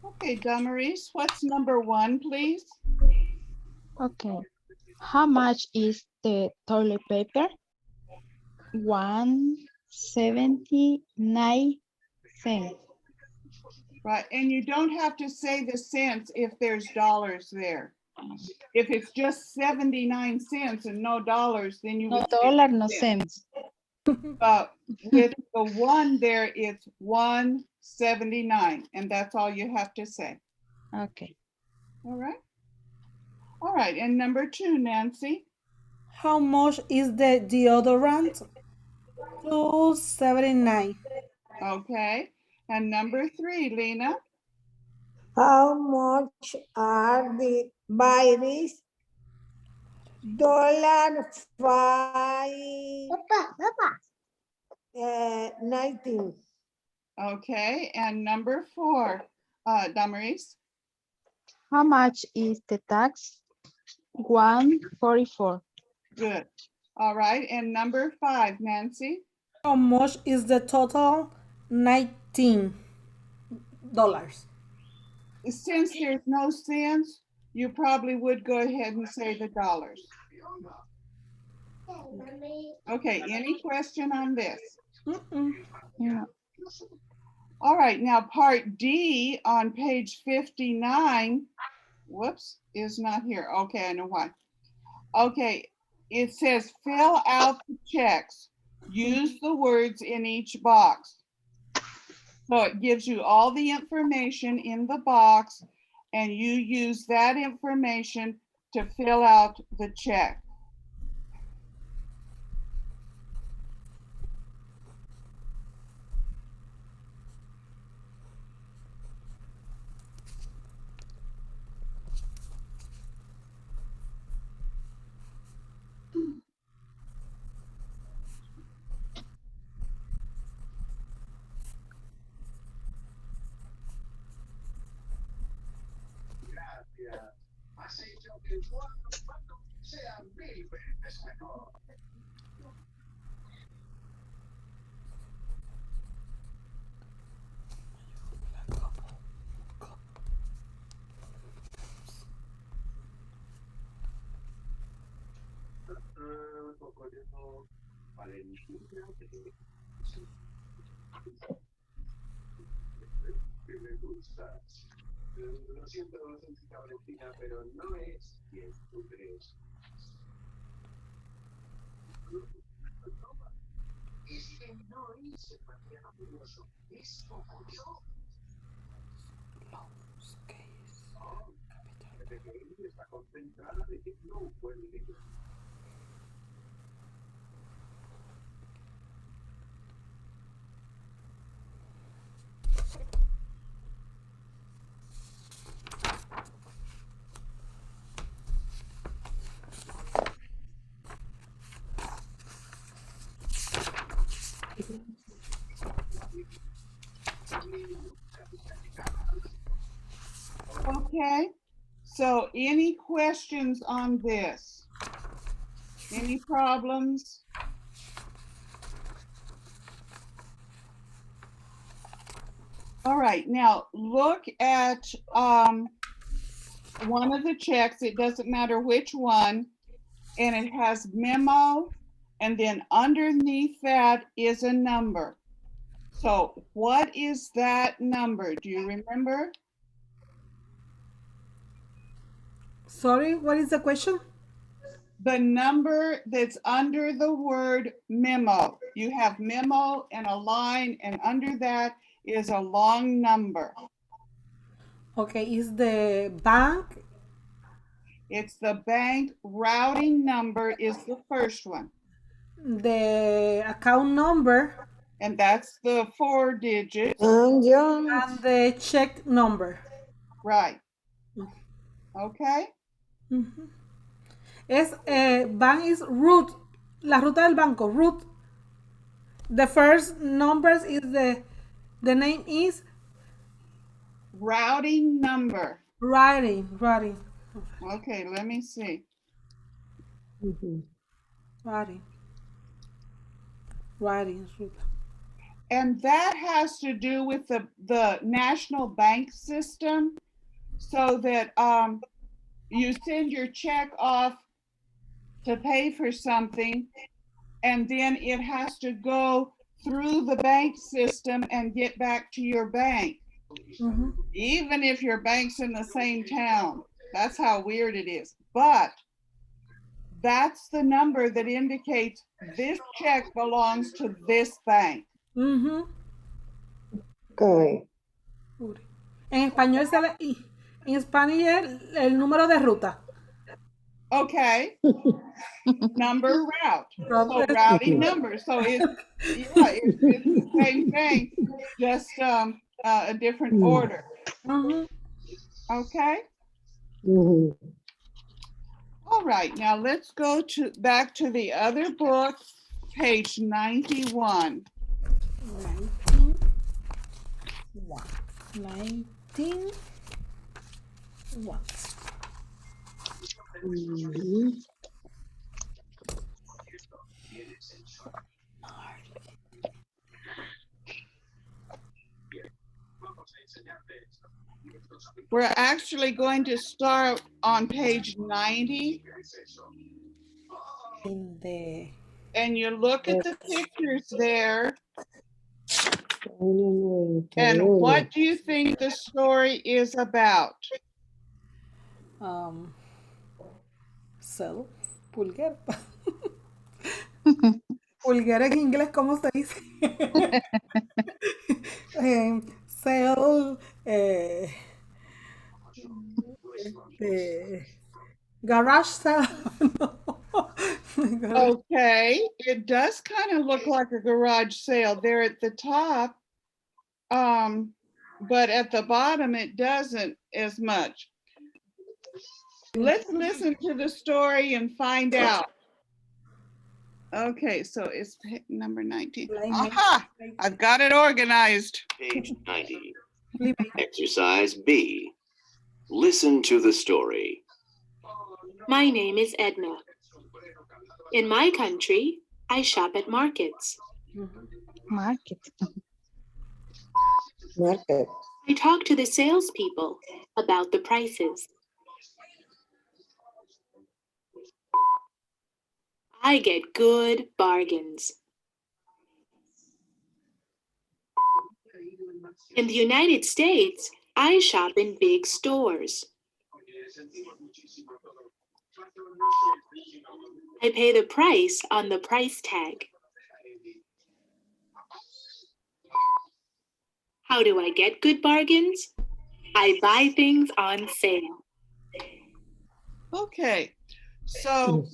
Okay, Damaris, what's number 1, please? Okay. How much is the toilet paper? 1.79 cents. Right, and you don't have to say the cents if there's dollars there. If it's just 79 cents and no dollars, then you No would say dollar, no cents. cents. But with the 1 there, it's 179, and that's all you have to say. Okay. All right. All right, and number 2, Nancy. How much is the deodorant? 279. Okay, and number 3, Lena. How much are the virus? $5. 19. Okay, and number 4, Damaris. How much is the tax? 144. Good. All right, and number 5, Nancy. How much is the total? $19. Since there's no cents, you probably would go ahead and say the dollars. Okay, any question on this? Yeah. All right, now part D on page 59, whoops, is not here. Okay, I know why. Okay, it says fill out the checks. Use the words in each box. So it gives you all the information in the box, and you use that information to fill out the check. Okay, so any questions on this? Any problems? All right, now look at one of the checks. It doesn't matter which one, and it has memo, and then underneath that is a number. So what is that number? Do you remember? Sorry, what is the question? The number that's under the word memo. You have memo and a line, and under that is a long number. Okay, is the bank, It's the bank routing number is the first one. the account number, And that's the 4 digits. John, and the check number. Right. Okay. Es, bank is root, la ruta del banco, root. The first numbers is the name is Routing number. writing, Okay, let me see. writing, ruta. And that has to do with the national bank system, so that you send your check off to pay for something, and then it has to go through the bank system and get back to your bank. Even if your bank's in the same town. That's how weird it is. But that's the number that indicates this check belongs to this bank. okay. En español sale I. En Spanish es el número de ruta. Okay. Number route. So Route. routing number. So it's the same thing, just a different order. Okay. All right, now let's go back to the other book, page 91. 19. What? We're actually going to start on page 90. In the And you look at the pictures there. And what do you think the story is about? cell. Pulguero. Pulguero en inglés, ¿cómo se dice? Sale, este, garage sale. No. Okay, it does kind of look like a garage sale there at the top. But at the bottom, it doesn't as much. Let's listen to the story and find out. Okay, so it's number 19. Aha! I've got it organized. Page 90. Exercise B. Listen to the story. My name is Edna. In my country, I shop at markets. Market. Market. I talk to the salespeople about the prices. I get good bargains. In the United States, I shop in big stores. I pay the price on the price tag. How do I get good bargains? I buy things on sale. Okay, so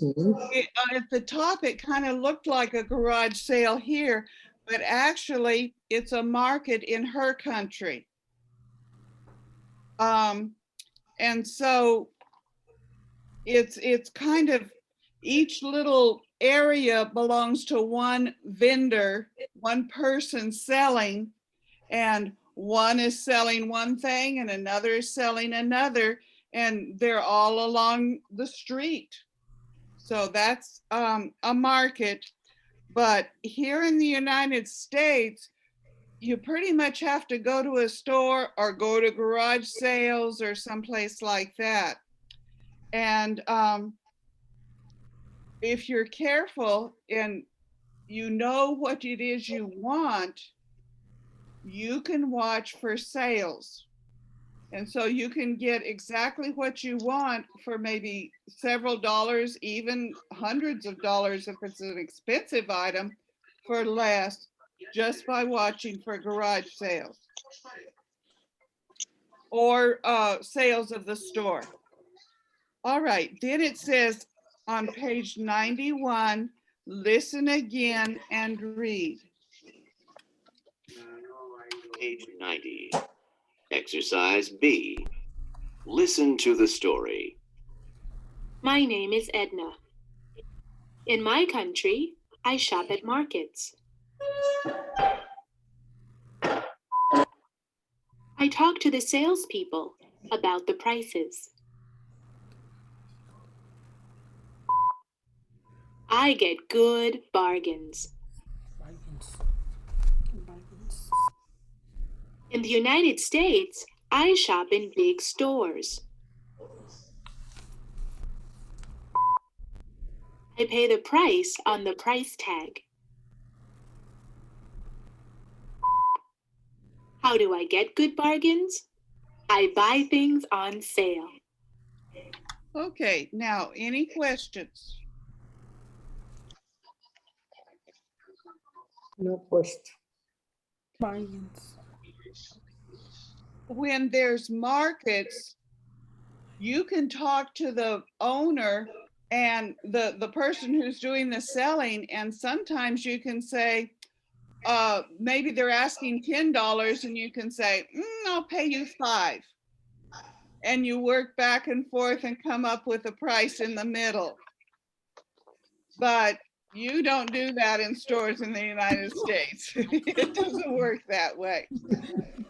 at the top, it kind of looked like a garage sale here, but actually it's a market in her country. And so it's kind of each little area belongs to one vendor, one person selling, and one is selling one thing and another is selling another, and they're all along the street. So that's a market. But here in the United States, you pretty much have to go to a store or go to garage sales or someplace like that. And if you're careful and you know what it is you want, you can watch for sales. And so you can get exactly what you want for maybe several dollars, even hundreds of dollars if it's an expensive item, for less, just by watching for garage sales or sales of the store. All right, then it says on page 91, listen again and read. Page 90. Exercise B. Listen to the story. My name is Edna. In my country, I shop at markets. I talk to the salespeople about the prices. I get good bargains. In the United States, I shop in big stores. I pay the price on the price tag. How do I get good bargains? I buy things on sale. Okay, now any questions? No question. Bargains. When there's markets, you can talk to the owner and the person who's doing the selling, and sometimes you can say, maybe they're asking $10 and you can say, I'll pay you $5. And you work back and forth and come up with a price in the middle. But you don't do that in stores in the United States. It doesn't work that way.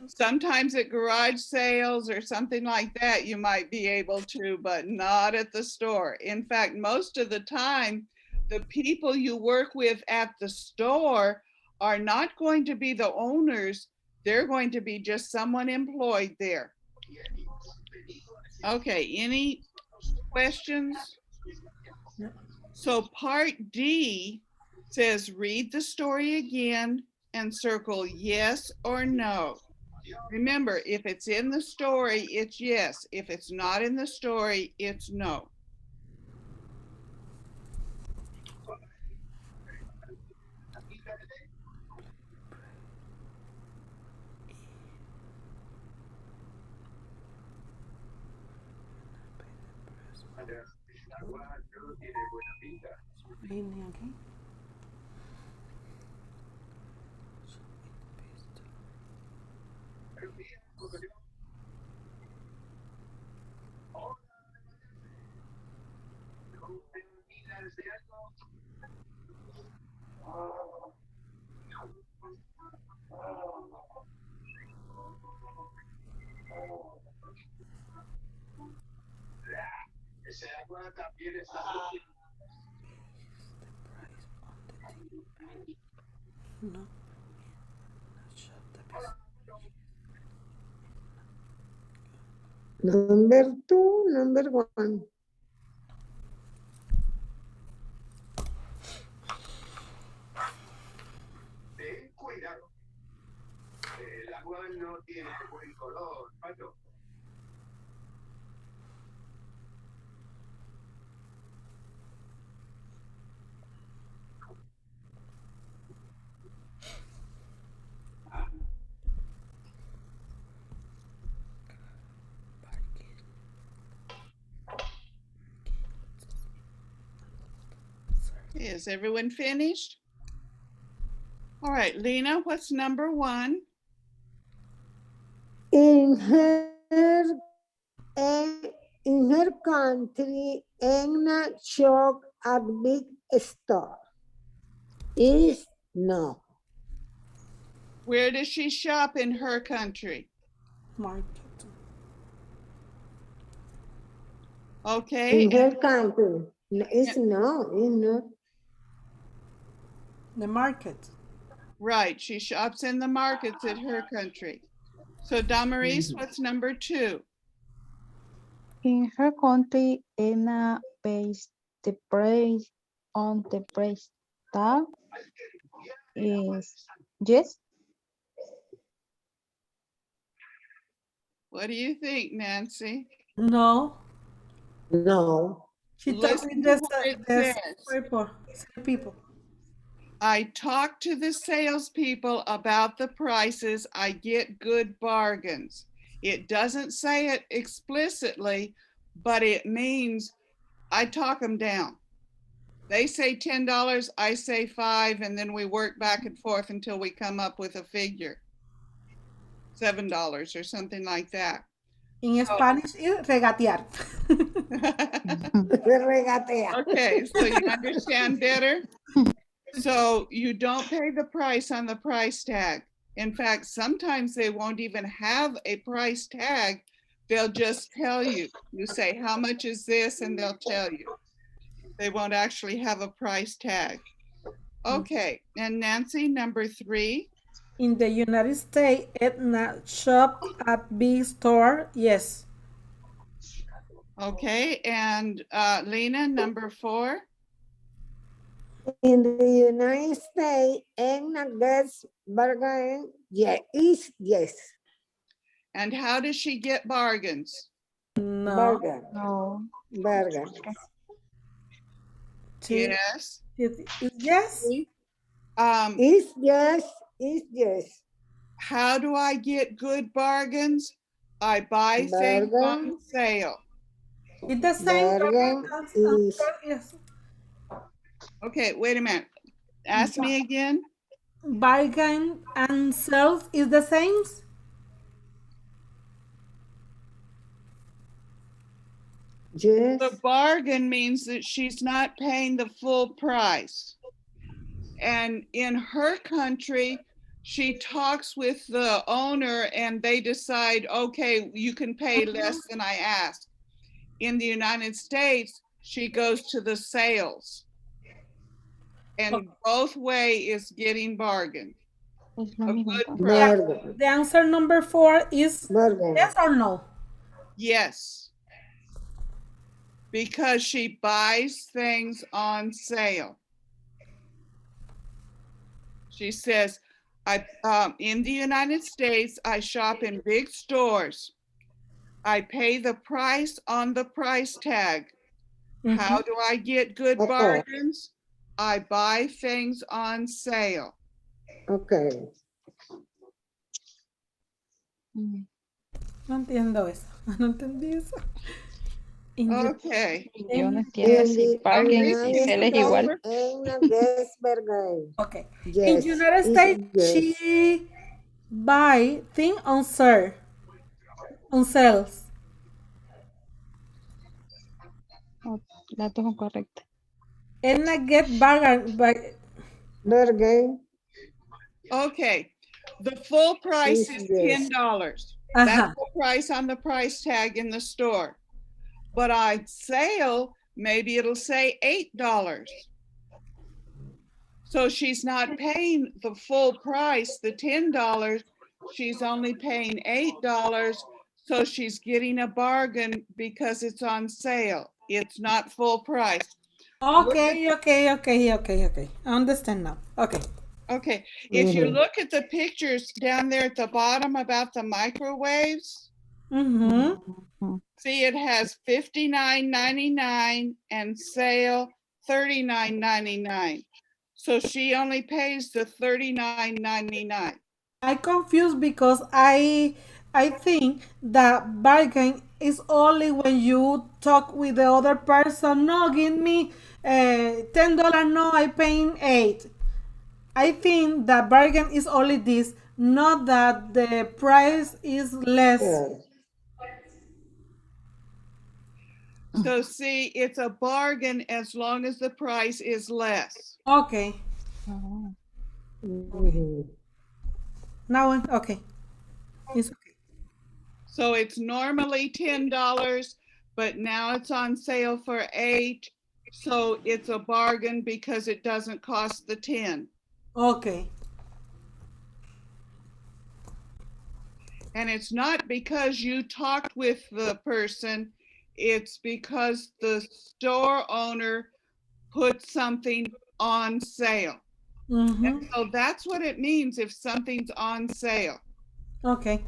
Sometimes at garage sales or something like that, you might be able to, but not at the store. In fact, most of the time, the people you work with at the store are not going to be the owners. They're going to be just someone employed there. Okay, any questions? So part D says read the story again and circle yes or no. Remember, if it's in the story, it's yes. If it's not in the story, it's no. Raining again. No. Number 2, number 1. Ten cuidado. El agua no tiene buen color, Pato. Is everyone finished? All right, Lena, what's number 1? In her in her country, Enna shop at big store. Is no. Where does she shop in her country? Market. Okay, In her country. No, it's no, it's not. The market. right. She shops in the markets in her country. So Damaris, what's number 2? In her country, Anna pays the price on the price tag. Is yes. What do you think, Nancy? No. No. She talked Listen with to what it the says. people. I talk to the salespeople about the prices. I get good bargains. It doesn't say it explicitly, but it means I talk them down. They say $10, I say 5, and then we work back and forth until we come up with a figure. $7 or something like that. In Spanish, es regatear. Regatea. Okay, so you understand better? So you don't pay the price on the price tag. In fact, sometimes they won't even have a price tag. They'll just tell you. You say, how much is this? And they'll tell you. They won't actually have a price tag. Okay, and Nancy, number 3. In the United States, Edna shop at big store. Yes. Okay, and Lena, number 4. In the United States, Enna gets bargain. Yeah, is yes. And how does she get bargains? No. Bargain. No. Bargain. Yes. Yes. Is yes. Is yes. How do I get good bargains? I buy things on Bargain. sale. It's the same. Bargain is Yes. Okay, wait a minute. Ask me again. Bargain and sales is the same. yes. The bargain means that she's not paying the full price. And in her country, she talks with the owner and they decide, okay, you can pay less than I asked. In the United States, she goes to the sales. And both way is getting bargain. Es lo A mismo. good entonces. price. Bargain. The answer number 4 is Bargain. yes or no? Yes. Because she buys things on sale. She says, in the United States, I shop in big stores. I pay the price on the price tag. How do I get good Okay. bargains? I buy things on sale. Okay. Mm. No entiendo eso. No entendí eso. In the- Okay. Millones tiene así, I'm bargains y reading sales this igual. over. Yes, Bergay. Okay. In Yes. United It's States, yes. she buy thing on sales. Oh, las dos son correctas. Edna get bargain, Bergay. Okay. The full price Is is yes. $10. Uh-huh. That's the price on the price tag in the store. But on sale, maybe it'll say $8. So she's not paying the full price, the $10. She's only paying $8. So she's getting a bargain because it's on sale. It's not full price. Okay. I understand now. Okay. Okay, if you Mhm. look at the pictures down there at the bottom about the microwaves, Mm-hmm. Ujú. see it has $59.99 and sale $39.99. So she only pays the $39.99. I confused because I think that bargain is only when you talk with the other person. No, give me $10. No, I paying 8. I think that bargain is only this, not that the price is less. Yes. So see, it's a bargain as long as the price is less. Okay. Ah, Mhm. Now, okay. It's okay. So it's normally $10, but now it's on sale for 8. So it's a bargain because it doesn't cost the 10. Okay. And it's not because you talked with the person, it's because the store owner put something on sale. Mm-hmm. And so that's what it means if something's on sale. Okay.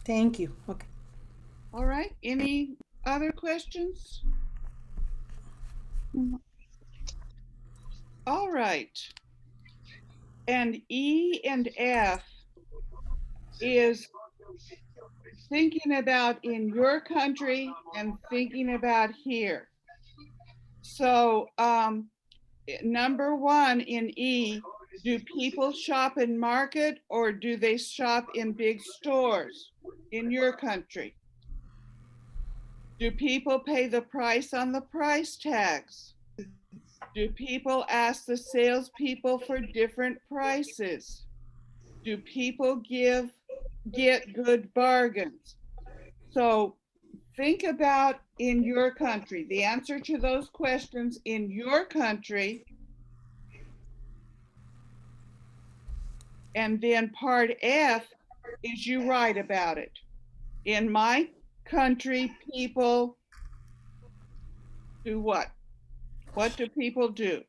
Thank you. Okay. All right, any other questions? no. All right. And E and F is thinking about in your country and thinking about here. So number 1 in E, do people shop in market or do they shop in big stores in your country? Do people pay the price on the price tags? Do people ask the salespeople for different prices? Do people get good bargains? So think about in your country, the answer to those questions in your country. And then part F is you write about it. In my country, people do what? What do people do?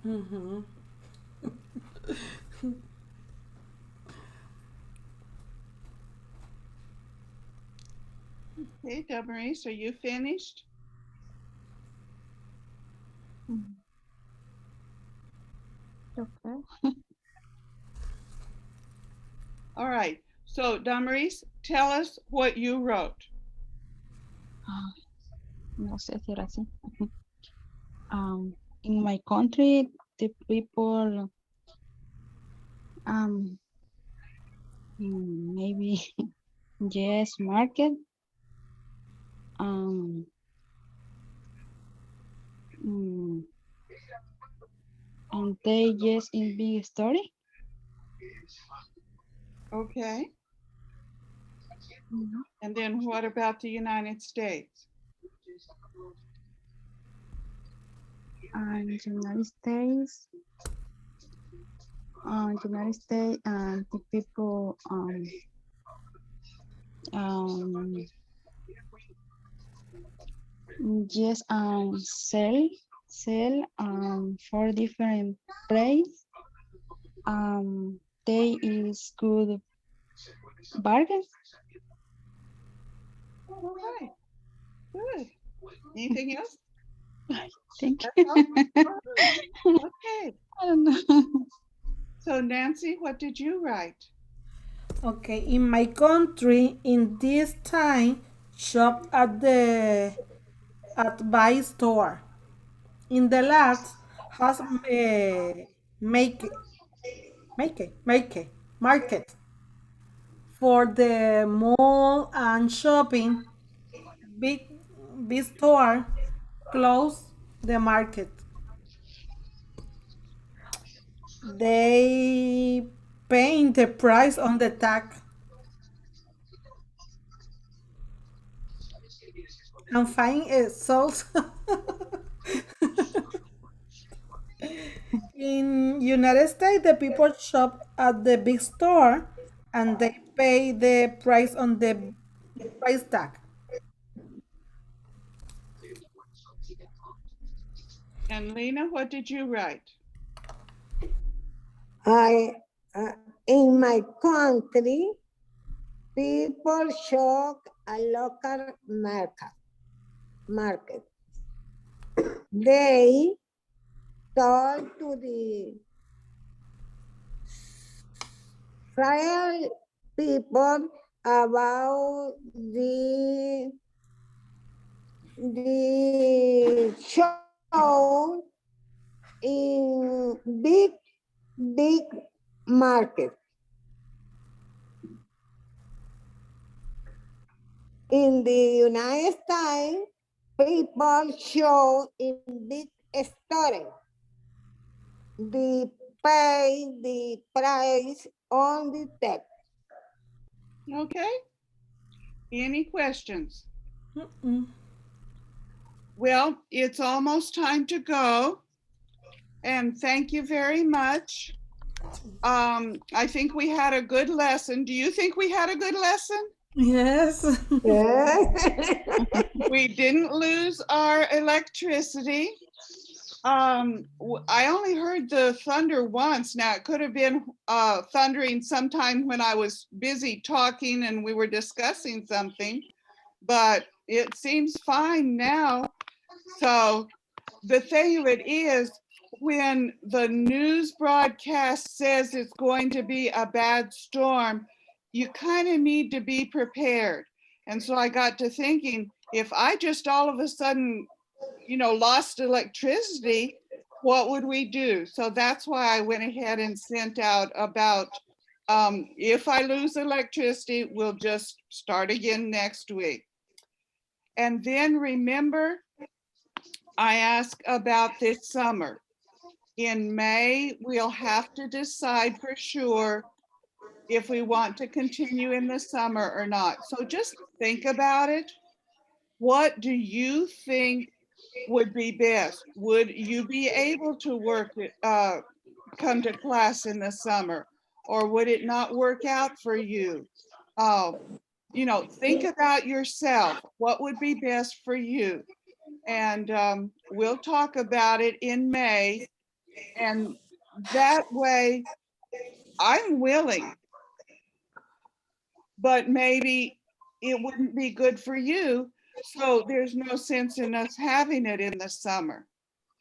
Ujú. Okay, Damaris, are you finished? Mm. Okay. All right. So Damaris, tell us what you wrote. Ah, no sé si era así. In my country, the people, um, maybe yes, market, um, mm, and they yes in big story. Okay. Mhm. And then what about the United States? And United States, and the people, um, yes, sell, for different price. They is good bargain. All right. Good. Anything else? Thank That's you. all? All right. Okay. I don't know. So Nancy, what did you write? Okay, in my country, in this time, shop at buy store. In the last has make market for the mall and shopping. Big big store close the market. They paint the price on the tag and find it sold. In United States, the people shop at the big store and they pay the price on the price tag. And Lena, what did you write? I, uh, in my country, people shop a local market. They talk to the trial people about the show in big market. In the United States, people show in big stores. They pay the price on the tag. Okay. Any questions? Mm-mm. Well, it's almost time to go. And thank you very much. I think we had a good lesson. Do you think we had a good lesson? Yes. Yes. We didn't lose our electricity. I only heard the thunder once. Now it could have been thundering sometime when I was busy talking and we were discussing something, but it seems fine now. So the thing of it is, when the news broadcast says it's going to be a bad storm, you kind of need to be prepared. And so I got to thinking, if I just all of a sudden, lost electricity, what would we do? So that's why I went ahead and sent out about if I lose electricity, we'll just start again next week. And then remember, I asked about this summer. In May, we'll have to decide for sure if we want to continue in the summer or not. So just think about it. What do you think would be best? Would you be able to come to class in the summer, or would it not work out for you? Think about yourself. What would be best for you? And we'll talk about it in May. And that way, I'm willing, but maybe it wouldn't be good for you. So there's no sense in us having it in the summer.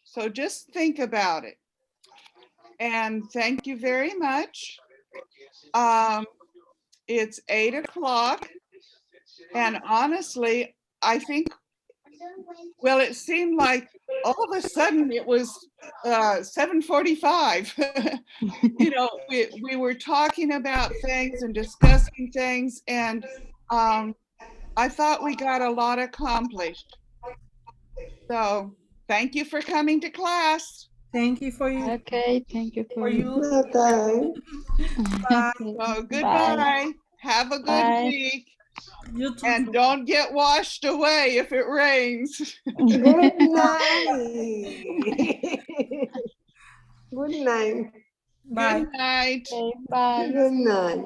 So just think about it. And thank you very much. It's 8 o'clock. And honestly, I think, well, it seemed like all of a sudden it was 7:45. We were talking about things and discussing things, and I thought we got a lot accomplished. So thank you for coming to class. Thank you for you. Okay, thank you For you. Okay. Bye. So goodbye. Have a good Bye. week. You too. And don't get washed away if it rains. Good night. Good night. Bye. Good night. Okay, bye. Good night.